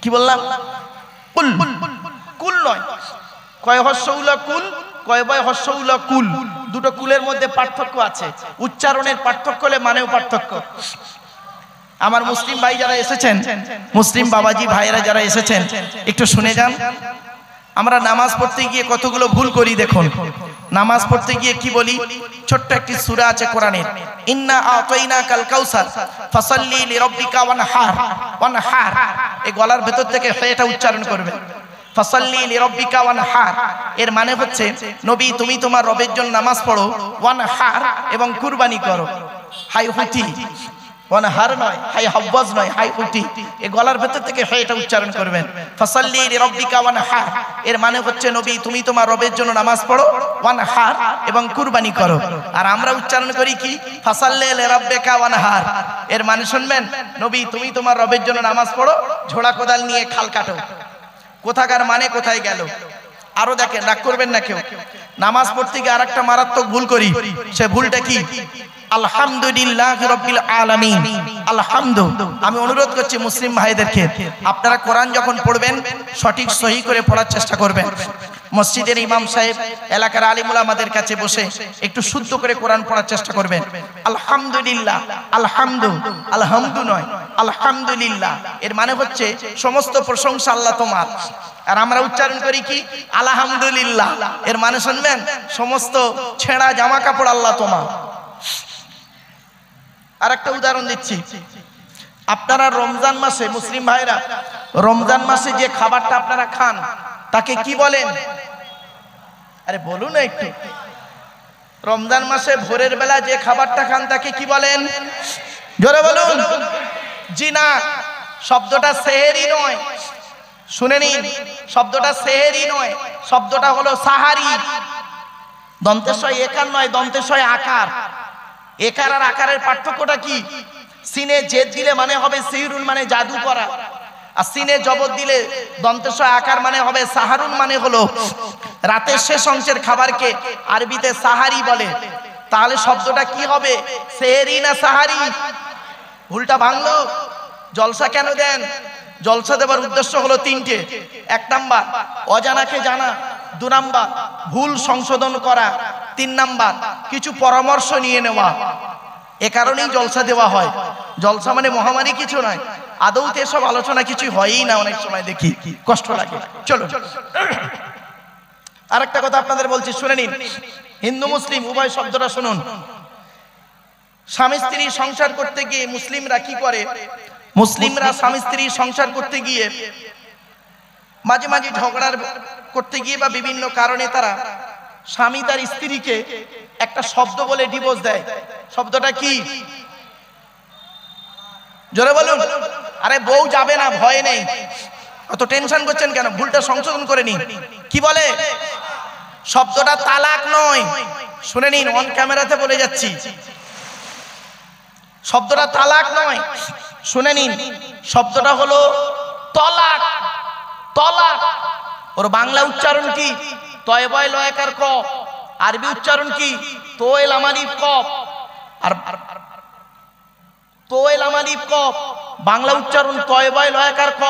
কি বললাম? কুল। কুল নয়, কয় হর্ষউলা কুল, কয় বয় হর্ষউলা কুল। দুটো কুলের মধ্যে পার্থক্য আছে, উচ্চারণের পার্থক্য হলে মানেও পার্থক্য। আমার মুসলিম ভাই যারা এসেছেন, মুসলিম বাবাজি ভাইয়েরা যারা এসেছেন, একটু শুনে যান। আমরা নামাজ পড়তে গিয়ে কতগুলো ভুল করি দেখুন। নামাজ পড়তে গিয়ে কি বলি? ছোট্ট একটি সূরা আছে কোরআনের, ইন্না আতাইনাকাল কাউসার ফাসাল্লি লিরাব্বিকা ওয়ানহার। ওয়ানহার, এই গলার ভেতর থেকে এটা উচ্চারণ করবে, ফাসাল্লি লিরাব্বিকা ওয়ানহার। এর মানে হচ্ছে, নবী তুমি তোমার রবের জন্য নামাজ পড়ো, ওয়ানহার, এবং কুরবানি করো। হাই হুতি, ওয়ানহার নয়, হাই হাওয়াজ নয়, হাই হুতি। এই গলার ভেতর থেকে এটা উচ্চারণ করবেন, ফাসাল্লি লিরাব্বিকা ওয়ানহার। এর মানে হচ্ছে, নবী তুমি তোমার রবের জন্য নামাজ পড়ো, ওয়ানহার, এবং কুরবানি করো। আর আমরা উচ্চারণ করি কি? ফাসাল্লি লিরাব্বিকা ওয়ানহার। এর মানে শুনবেন, নবী তুমি তোমার রবের জন্য নামাজ পড়ো, ঝোড়া কোদাল নিয়ে খাল কাটো। কোথাকার মানে কোথায় গেল? আরো দেখেন, রাগ করবেন না কেউ। নামাজ পড়তে গিয়ে আরেকটা মারাত্মক ভুল করি। সে ভুলটা কি? আলহামদুলিল্লাহ রাব্বিল আলামিন। আলহামদু। আমি অনুরোধ করছি মুসলিম ভাইদেরকে, আপনারা কোরআন যখন পড়বেন সঠিক সহি করে পড়ার চেষ্টা করবেন। মসজিদের ইমাম সাহেব এলাকার আলিমুল আমাদের কাছে বসে একটু শুদ্ধ করে কোরআন পড়ার চেষ্টা করবেন। আলহামদুলিল্লাহ, আলহামদু নয়, আলহামদুলিল্লাহ। এর মানে হচ্ছে সমস্ত প্রশংসা আল্লাহ তোমার। আর আমরা উচ্চারণ করি কি আলহামদুলিল্লাহ, এর মানে শুনবেন সমস্ত ছেঁড়া জামা কাপড় আল্লাহ তোমার। আর একটা উদাহরণ দিচ্ছি, আপনারা রমজান মাসে, মুসলিম ভাইরা, রমজান মাসে যে খাবারটা আপনারা খান তাকে কি বলেন? আরে বলুন না একটু। রমজান মাসে ভোরের বেলা যে খাবারটা খান তাকে কি বলেন? জোরে বলুন। জি না, শব্দটা সেহেরি নয়, শুনে নিন, শব্দটা সেহেরি নয়, শব্দটা হলো সাহারি। দন্তেশ্বয় একার নয়, দন্তেশ্বয় আকার। একার আর আকারের পার্থক্যটা কি? সিনে জেদ দিলে মানে হবে সিহরুন, মানে জাদু করা। আর সিনে জবর দিলে দন্তেশ্বয় আকার মানে হবে সাহারুন, মানে হলো রাতের শেষ অংশের খাবারকে আরবিতে সাহারি বলে। তাহলে শব্দটা কি হবে? সেহেরি না সাহারি? ভুলটা ভাঙলো। জলসা কেন দেন? জলসা দেবার উদ্দেশ্য হলো তিনটে। 1 নাম্বার অজানাকে জানা, 2 নাম্বার ভুল সংশোধন করা, 3 নাম্বার কিছু পরামর্শ নিয়ে নেওয়া। এ কারণেই জলসা দেওয়া হয়। জলসা মানে মহামারী কিছু নয়, আদৌতে এসব আলোচনা কিছু হয়ই না, অনেক সময় দেখি কষ্ট লাগে। চলো আরেকটা কথা আপনাদের বলছি, শুনে নিন। হিন্দু মুসলিম উভয় শব্দটা শুনুন। স্বামী স্ত্রী সংসার করতে গিয়ে মুসলিমরা কি করে? মুসলিমরা স্বামী স্ত্রী সংসার করতে গিয়ে মাঝে মাঝে ঝগড়া করতে গিয়ে বা বিভিন্ন কারণে তারা স্বামী তার স্ত্রীকে একটা শব্দ বলে ডিভোর্স দেয়। শব্দটা কি? জোরে বলুন। আরে বউ যাবে না, ভয় নেই, অত টেনশন করছেন কেন? ভুলটা সংশোধন করে নিন। কি বলে? শব্দটা তালাক নয়, শুনে নিন, অন ক্যামেরাতে বলে যাচ্ছি। শব্দটা তালাক নয়, শুনে নিন, শব্দটা হলো তলাক। তলাক ওর বাংলা উচ্চারণ কি? তয়বয় লয়কার ক। আরবি উচ্চারণ কি? তোয়েল আমালিফ কফ। আর তোয়েল আমালিফ কফ বাংলা উচ্চারণ তয়বয় লয়কার ক,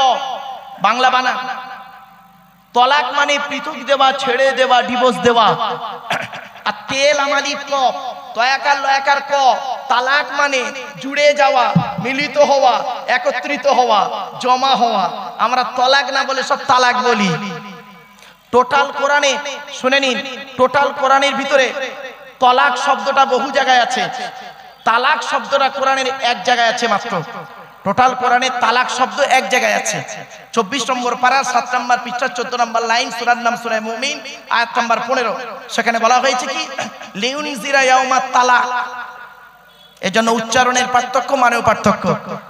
বাংলা বানা। তলাক মানে পৃথক দেওয়া, ছেড়ে দেওয়া, ডিভোর্স দেওয়া। আর তেল আমালিফ কফ তয়াকার লয়াকার ক, তালাক মানে জুড়ে যাওয়া, মিলিত হওয়া, একত্রিত হওয়া, জমা হওয়া। আমরা তলাক না বলে সব তালাক বলি। টোটাল কোরআনে, শুনে নিন, টোটাল কোরআনের ভিতরে তলাক শব্দটা বহু জায়গায় আছে, তালাক শব্দটা কোরআনের 1 জায়গায় আছে মাত্র। টোটাল কোরআনে তালাক শব্দ 1 জায়গায় আছে। 24 নম্বর পারা 7 নম্বর পৃষ্ঠা 14 নম্বর লাইন, সূরার নাম সূরা মুমিন, আয়াত নম্বর 15। সেখানে বলা হয়েছে কি? লিউনজিরা ইয়াউমাত তালাক। এজন্য উচ্চারণের পার্থক্য, মানেও পার্থক্য।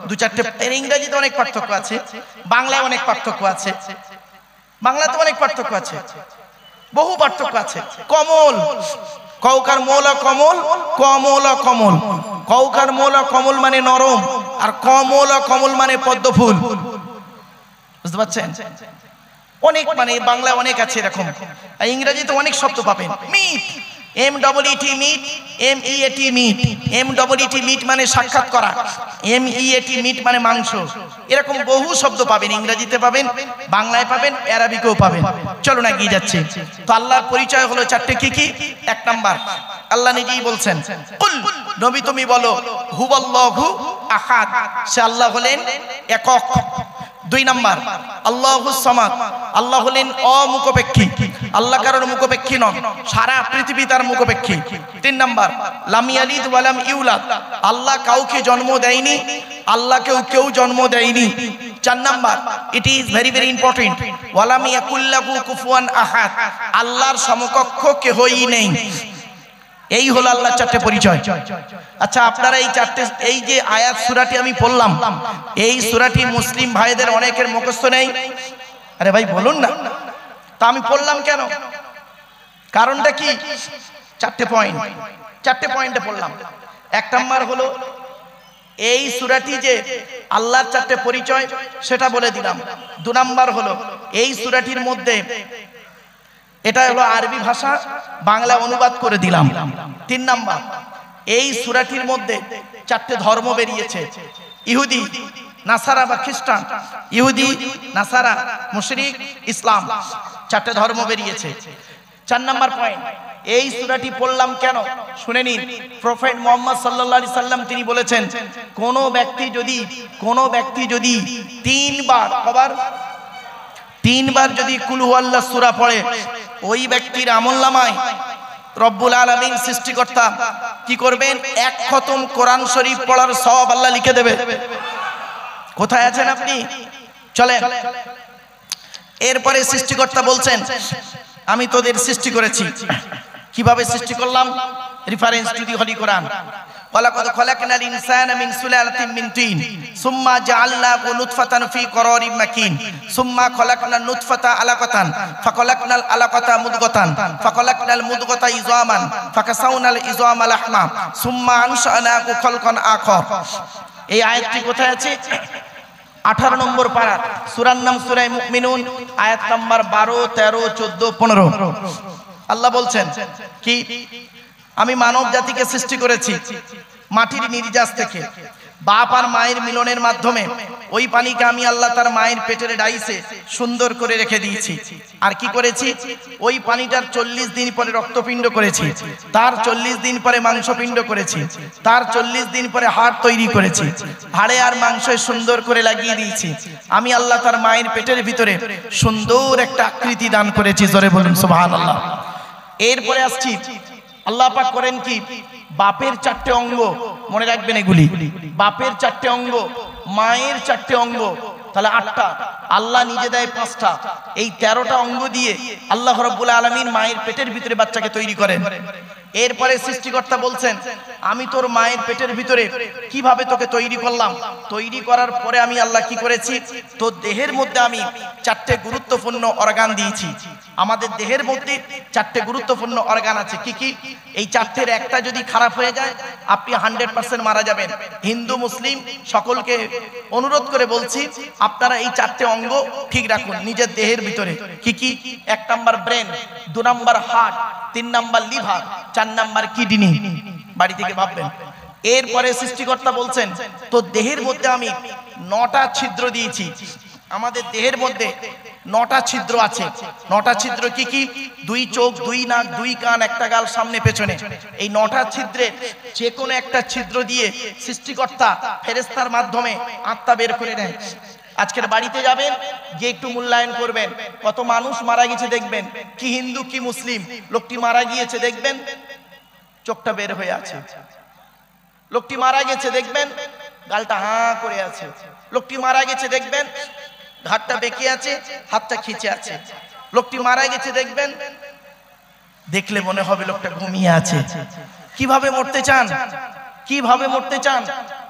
2-4টে ইংরেজিতে অনেক পার্থক্য আছে, বাংলায় অনেক পার্থক্য আছে। বাংলাতে অনেক পার্থক্য আছে, বহু পার্থক্য আছে। কমল, কৌকার মোলা কমল, কমলা কমল। কৌকার মোলা কমল মানে নরম, আর কমলা কমল মানে পদ্ম ফুল। বুঝতে পারছেন? অনেক মানে বাংলায় অনেক আছে এরকম। আর ইংরেজিতে অনেক শব্দ পাবেন। Meet, M-E-E-T meet, M-E-A-T meet. M-E-E-T meet মানে সাক্ষাৎ করা, M-E-A-T মিট মানে মাংস। এরকম বহু শব্দ পাবেন, ইংরেজিতে পাবেন, বাংলায় পাবেন, আরবিতেও পাবেন। চলো না এগিয়ে যাচ্ছি। তো আল্লাহর পরিচয় হলো 4টে। কি কি? 1 নাম্বার আল্লাহ নিজেই বলছেন, কুল, নবী তুমি বলো, হুয়াল্লাহু আহাদ, সে আল্লাহ হলেন একক। 2 নাম্বার আল্লাহুস সামাদ, আল্লাহ হলেন অমুখপেক্ষী, আল্লাহ কারোর মুখপেক্ষী নন, সারা পৃথিবী তার মুখপেক্ষী। 3 নাম্বার লাম ইয়ালিদ ওয়া লাম ইউলাদ, আল্লাহ কাউকে জন্ম দেয়নি, আল্লাহকেও কেউ জন্ম দেয়নি। 4 number, it is very very important, ওয়া লাম ইয়াকুল লাহু কুফুয়ান আহাদ, আল্লাহর সমকক্ষ কেহই নেই। এই হলো আল্লাহর 4টে পরিচয়। আচ্ছা, আপনারা এই 4টে, এই যে আয়াত সূরাটি আমি পড়লাম, এই সূরাটি মুসলিম ভাইদের অনেকের মুখস্থ নেই। আরে ভাই বলুন না, তা আমি পড়লাম কেন? কারণটা কি? 4টে পয়েন্ট, 4টে পয়েন্টে পড়লাম। 1 নাম্বার হলো এই সূরাটি যে আল্লাহর 4টে পরিচয় সেটা বলে দিলাম। 2 নাম্বার হলো এই সূরাটির মধ্যে, এটা হলো আরবি ভাষা, বাংলা অনুবাদ করে দিলাম। 3 নাম্বার, এই সূরাটির মধ্যে 4টে ধর্ম বেরিয়েছে, ইহুদি, নাসারা বা খ্রিস্টান, ইহুদি, নাসারা, মুশরিক, ইসলাম। চারটে ধর্ম বেরিয়েছে। 4 নম্বর পয়েন্ট, এই সূরাটি পড়লাম কেন শুনে নিন। প্রফেট মুহাম্মদ সাল্লাল্লাহু আলাইহি সাল্লাম তিনি বলেছেন, কোন ব্যক্তি যদি 3 বার যদি কুল হুয়াল্লাহ সূরা পড়ে, ওই ব্যক্তির আমলনামায় রব্বুল আলামিন সৃষ্টিকর্তা কি করবেন? 1 খতম কোরআন শরীফ পড়ার সওয়াব আল্লাহ লিখে দেবে। কোথায় আছেন আপনি? চলেন। এরপরে সৃষ্টিকর্তা বলছেন, আমি তোদের সৃষ্টি করেছি। কিভাবে সৃষ্টি করলাম? রেফারেন্স টু দি হলি কোরআন। ওয়ালাকাদ খালাকনাল ইনসানা মিন সুলালাতিন মিন তিন সুম্মা জাআলনাহু নুতফাতান ফি করারিম মাকিন সুম্মা খালাকনান নুতফাতা আলাকাতান ফাখালাকনাল আলাকাতা মুদগাতান ফাখালাকনাল মুদগাতা ইযামান ফাকাসাউনাল ইযামা লাহমা সুম্মা আনশানাহু খালকান আখর। এই আয়াতটি কোথায় আছে? 18 নম্বর পারা, সূরার নাম সূরা মুমিনুন, আয়াত নাম্বার 12, 13, 14, 15। আল্লাহ বলছেন কি? আমি মানব জাতিকে সৃষ্টি করেছি মাটির নির্যাস থেকে। বাপ আর মায়ের মিলনের মাধ্যমে ওই পানিকে আমি আল্লাহ তার মায়ের পেটের ডাইসে সুন্দর করে রেখে দিয়েছি। আর কি করেছি? ওই পানিটার 40 দিন পরে রক্তপিণ্ড করেছি, তার 40 দিন পরে মাংসপিণ্ড করেছি, তার 40 দিন পরে হাড় তৈরি করেছি, হাড়ে আর মাংসে সুন্দর করে লাগিয়ে দিয়েছি। আমি আল্লাহ তার মায়ের পেটের ভিতরে সুন্দর একটা আকৃতি দান করেছি। জোরে বলুন সুবহানাল্লাহ। এরপরে আসছি, আল্লাহ পাক করেন কি? বাপের 4টে অঙ্গ, মনে রাখবেন এগুলি। বাপের 4টে অঙ্গ, মায়ের 4টে অঙ্গ, তাহলে 8টা। আল্লাহ নিজে দেয় 5টা। এই 13টা অঙ্গ দিয়ে আল্লাহ রাব্বুল আলামিন মায়ের পেটের ভিতরে বাচ্চাকে তৈরি করেন। এরপরে সৃষ্টিকর্তা বলছেন, আমি তোর মায়ের পেটের ভিতরে কিভাবে তোকে তৈরি করলাম? তৈরি করার পরে আমি আল্লাহ কি করেছি? তোর দেহের মধ্যে আমি 4টে গুরুত্বপূর্ণ অর্গান দিয়েছি। আমাদের দেহের মধ্যে 4টে গুরুত্বপূর্ণ অর্গান আছে। কি কি? এই 4টের একটা যদি খারাপ হয়ে যায়, আপনি 100% মারা যাবেন। হিন্দু মুসলিম সকলকে অনুরোধ করে বলছি, আপনারা এই 4টে অঙ্গ ঠিক রাখুন নিজের দেহের ভিতরে। কি কি? 1 number brain, 2 number heart, 3 number liver, 4 number kidney. বাড়ি থেকে ভাববেন। এরপরে সৃষ্টিকর্তা বলছেন, তো দেহের মধ্যে আমি 9টা ছিদ্র দিয়েছি। আমাদের দেহের মধ্যে 9টা ছিদ্র আছে। 9টা ছিদ্র কি কি? 2 চোখ, 2 নাক, 2 কান, 1টা গাল সামনে পেছনে। এই 9টা ছিদ্রে যে কোনো একটা ছিদ্র দিয়ে সৃষ্টিকর্তা ফেরেশতার মাধ্যমে আত্মা বের করে নেয়। আজকের বাড়িতে যাবেন, গিয়ে একটু মূল্যায়ন করবেন, কত মানুষ মারা গেছে দেখবেন। কি হিন্দু কি মুসলিম, লোকটি মারা গিয়েছে দেখবেন চোখটা বের হয়ে আছে। লোকটি মারা গেছে দেখবেন গালটা হাঁ করে আছে। লোকটি মারা গেছে দেখবেন ঘাটটা বেঁকে আছে, হাতটা খিচে আছে। লোকটি মারা গেছে দেখবেন, দেখলে মনে হবে লোকটা ঘুমিয়ে আছে। কিভাবে মরতে চান? কিভাবে মরতে চান?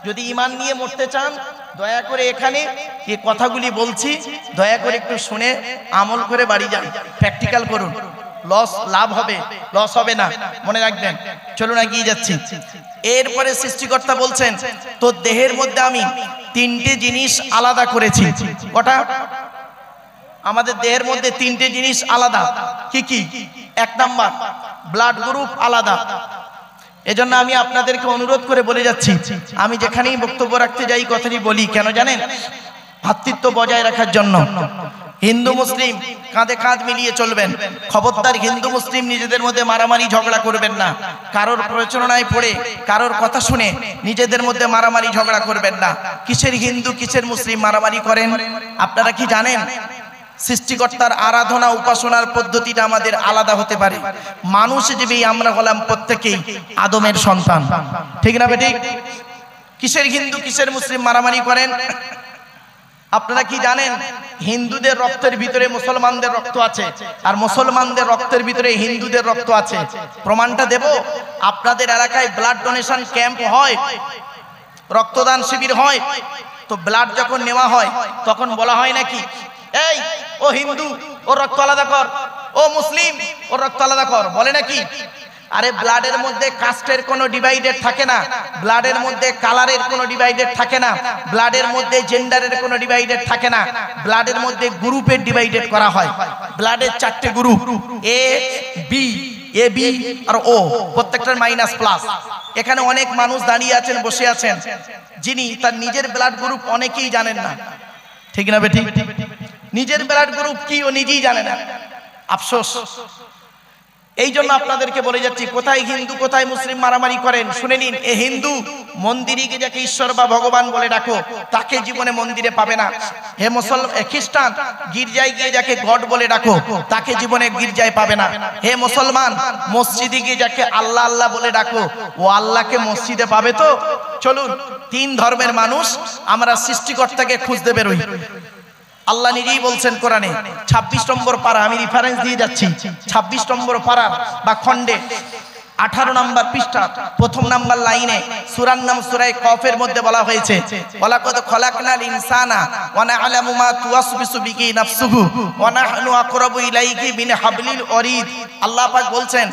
যদি ঈমান নিয়ে মরতে চান, দয়া করে এখানে এই কথাগুলি বলছি, দয়া করে একটু শুনে আমল করে বাড়ি যান, প্র্যাকটিক্যাল করুন। লাভ হবে, লস হবে না, মনে রাখবেন। চলুন এগিয়ে যাচ্ছি। এরপরে সৃষ্টিকর্তা বলছেন, তোর দেহের মধ্যে আমি 3টে জিনিস আলাদা করেছি। কটা? আমাদের দেহের মধ্যে 3টে জিনিস আলাদা। কি কি? 1 নাম্বার ব্লাড গ্রুপ আলাদা। এজন্য আমি আপনাদেরকে অনুরোধ করে বলে যাচ্ছি, আমি যেখানেই বক্তব্য রাখতে যাই কথাটি বলি, কেন জানেন? ভ্রাতৃত্ব বজায় রাখার জন্য। হিন্দু মুসলিম কাঁধে কাঁধ মিলিয়ে চলবেন। খবরদার হিন্দু মুসলিম নিজেদের মধ্যে মারামারি ঝগড়া করবেন না। কারোর প্ররোচনায় পড়ে, কারোর কথা শুনে নিজেদের মধ্যে মারামারি ঝগড়া করবেন না। কিসের হিন্দু কিসের মুসলিম মারামারি করেন? আপনারা কি জানেন? সৃষ্টিকর্তার আরাধনা উপাসনার পদ্ধতিটা আমাদের আলাদা হতে পারে। মানুষ হিসেবে আমরা হলাম প্রত্যেকেই আদমের সন্তান, ঠিক না বেঠিক? কিসের হিন্দু কিসের মুসলিম মারামারি করেন? আপনারা কি জানেন? হিন্দুদের রক্তের ভিতরে মুসলমানদের রক্ত আছে, আর মুসলমানদের রক্তের ভিতরে হিন্দুদের রক্ত আছে। প্রমাণটা দেব। আপনাদের এলাকায় ব্লাড ডোনেশন ক্যাম্প হয়, রক্তদান শিবির হয়, তো ব্লাড যখন নেওয়া হয় তখন বলা হয় নাকি, এই ও হিন্দু ওর রক্ত আলাদা কর, ও মুসলিম ওর রক্ত আলাদা কর, বলে নাকি? আরে ব্লাডের মধ্যে কাস্টের কোনো ডিভাইডেড থাকে না, ব্লাডের মধ্যে কালারের কোনো ডিভাইডেড থাকে না, ব্লাডের মধ্যে জেন্ডারের কোনো ডিভাইডেড থাকে না, ব্লাডের মধ্যে গ্রুপের ডিভাইডেড করা হয়। ব্লাডের 4টে group, A B, A B আর ও, প্রত্যেকটার মাইনাস প্লাস। এখানে অনেক মানুষ দাঁড়িয়ে আছেন, বসে আছেন, যিনি তার নিজের ব্লাড গ্রুপ অনেকেই জানেন না, ঠিক না বেঠিক? নিজের ব্লাড গ্রুপ কি ও নিজেই জানে না। আফসোস। এই জন্য আপনাদেরকে বলে যাচ্ছি, কোথায় হিন্দু কোথায় মুসলিম মারামারি করেন শুনে নিন। এ হিন্দু মন্দিরে গিয়ে যাকে ঈশ্বর বা ভগবান বলে ডাকো, তাকে জীবনে মন্দিরে পাবে না। হে খ্রিস্টান, গির্জায় গিয়ে যাকে গড বলে ডাকো, তাকে জীবনে গির্জায় পাবে না। হে মুসলমান, মসজিদে গিয়ে যাকে আল্লাহ আল্লাহ বলে ডাকো, ও আল্লাহকে মসজিদে পাবে তো? চলুন, তিন ধর্মের মানুষ আমরা সৃষ্টিকর্তাকে খুঁজতে বেরোই। আল্লাহ নিজেই বলছেন কোরআনে 26 নম্বর পারা, আমি রেফারেন্স দিয়ে যাচ্ছি, 26 নম্বর পারা বা খণ্ডে 18 নম্বর পৃষ্ঠা প্রথম নম্বর লাইনে সূরার নাম সূরা কফের মধ্যে বলা হয়েছে, ওয়ালাকাদ খলাকনাল ইনসানা ওয়া না'লামু মা তুওয়াসবিসু বিহি নাফসুহু ওয়া নাহনু আকরাবু ইলাইহি মিন হাবলিল ওয়ারিদ। আল্লাহ পাক বলছেন,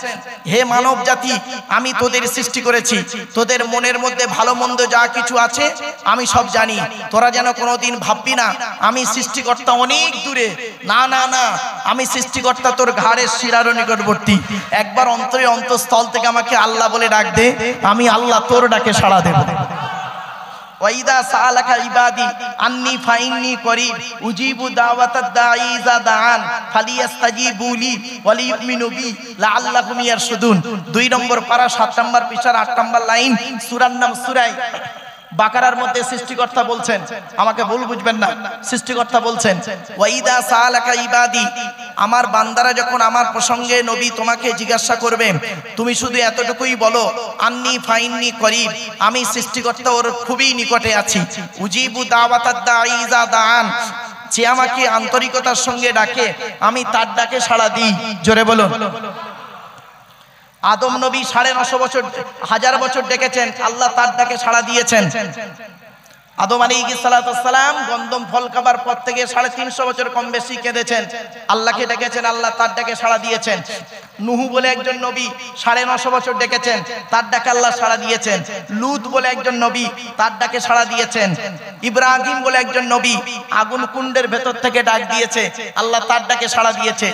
হে মানব জাতি, আমি তোদের সৃষ্টি করেছি, তোদের মনের মধ্যে ভালো মন্দ যা কিছু আছে আমি সব জানি। তোরা যেন কোনোদিন ভাববি না আমি সৃষ্টিকর্তা অনেক দূরে। না না না, আমি সৃষ্টিকর্তা তোর ঘাড়ের শিরার নিকটবর্তী। একবার অন্তরে অন্তঃস্থল থেকে আমাকে আল্লাহ বলে ডাক দে, আমি আল্লাহ তোর ডাকে সাড়া দেব। ওয়াইদা সালাকা ইবাদি আন্নী ফাইন্নী করিব উজিবু দাওয়াতাদ দাঈ ইযা দাআন ফালিয়াস্তাজিবুলি ওয়ালিউমিনু বি লাআল্লাহুম ইয়ারশুদুন। 2 নম্বর পারা 7 নম্বর পৃষ্ঠার 8 নম্বর লাইন, সূরার নাম সূরা বাকারার মধ্যে সৃষ্টিকর্তা বলছেন, আমাকে ভুল বুঝবেন না, সৃষ্টিকর্তা বলছেন ওয়াইদা সালাকা ইবাদি, আমার বান্দারা যখন আমার প্রসঙ্গে নবী তোমাকে জিজ্ঞাসা করবে, তুমি শুধু এতটুকুই বলো আন্নী ফাইন্নী করিব, আমি সৃষ্টিকর্তা ওর খুবই নিকটে আছি। উজিবু দাওয়াতাদ দাঈ ইযা দাআন, যে আমাকে আন্তরিকতার সঙ্গে ডাকে আমি তার ডাকে সাড়া দিই। জোরে বলুন। আদম নবী 950 বছর 1000 বছর ডেকেছেন, আল্লাহ তার ডাকে সাড়া দিয়েছেন। আদম আলাইহিস সালাম গন্ধম ফল খাবার পর থেকে 350 বছর কম বেশি কেঁদেছেন, আল্লাহকে ডেকেছেন, আল্লাহ তার ডাকে সাড়া দিয়েছেন। নুহু বলে একজন নবী 950 বছর ডেকেছেন, তার ডাকে আল্লাহ সাড়া দিয়েছেন। লূত বলে একজন নবী, তার ডাকে সাড়া দিয়েছেন। ইব্রাহিম বলে একজন নবী আগুন কুণ্ডের ভেতর থেকে ডাক দিয়েছে, আল্লাহ তার ডাকে সাড়া দিয়েছে।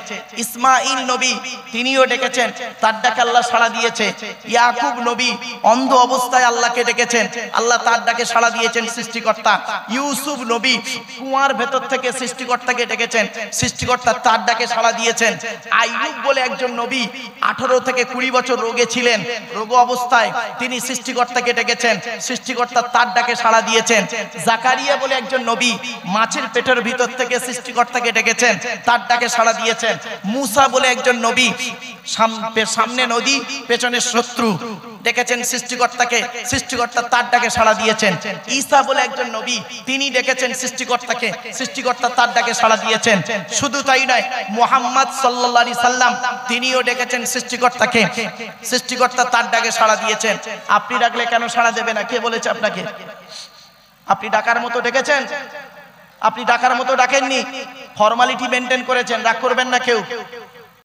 ইসমাঈল নবী তিনিও ডেকেছেন, তার ডাকে আল্লাহ সাড়া দিয়েছে। ইয়াকুব নবী অন্ধ অবস্থায় আল্লাহকে ডেকেছেন, আল্লাহ তার ডাকে সাড়া দিয়েছেন সৃষ্টিকর্তা। ইউসুফ নবী কুয়ার ভেতর থেকে সৃষ্টিকর্তাকে ডেকেছেন, সৃষ্টিকর্তা তার ডাকে সাড়া দিয়েছেন। আইয়ুব বলে একজন নবী 18 থেকে 20 বছর রোগে ছিলেন, রোগ অবস্থায় তিনি সৃষ্টিকর্তাকে ডেকেছেন, সৃষ্টিকর্তা তার ডাকে সাড়া দিয়েছেন। জাকারিয়া বলে একজন নবী মাছের পেটের ভিতর থেকে সৃষ্টিকর্তাকে ডেকেছেন, তার ডাকে সাড়া দিয়েছেন। মুসা বলে একজন নবী সামনে নদী পেছনে শত্রু, ডেকেছেন সৃষ্টিকর্তাকে, সৃষ্টিকর্তা তার ডাকে সাড়া দিয়েছেন। ঈসা বলে একজন নবী, তিনি ডেকেছেন সৃষ্টিকর্তাকে, সৃষ্টিকর্তা তার ডাকে সাড়া দিয়েছেন। শুধু তাই নয়, মুহাম্মদ সাল্লাল্লাহু আলাইহি সাল্লাম তিনিও ডেকেছেন সৃষ্টিকর্তাকে, সৃষ্টিকর্তা তার ডাকে সাড়া দিয়েছেন। আপনি ডাকলে কেন সাড়া দেবে না? কে বলেছে আপনাকে? আপনি ডাকার মতো ডেকেছেন? আপনি ডাকার মতো ডাকেননি, ফর্মালিটি মেনটেন করেছেন, রাগ করবেন না কেউ।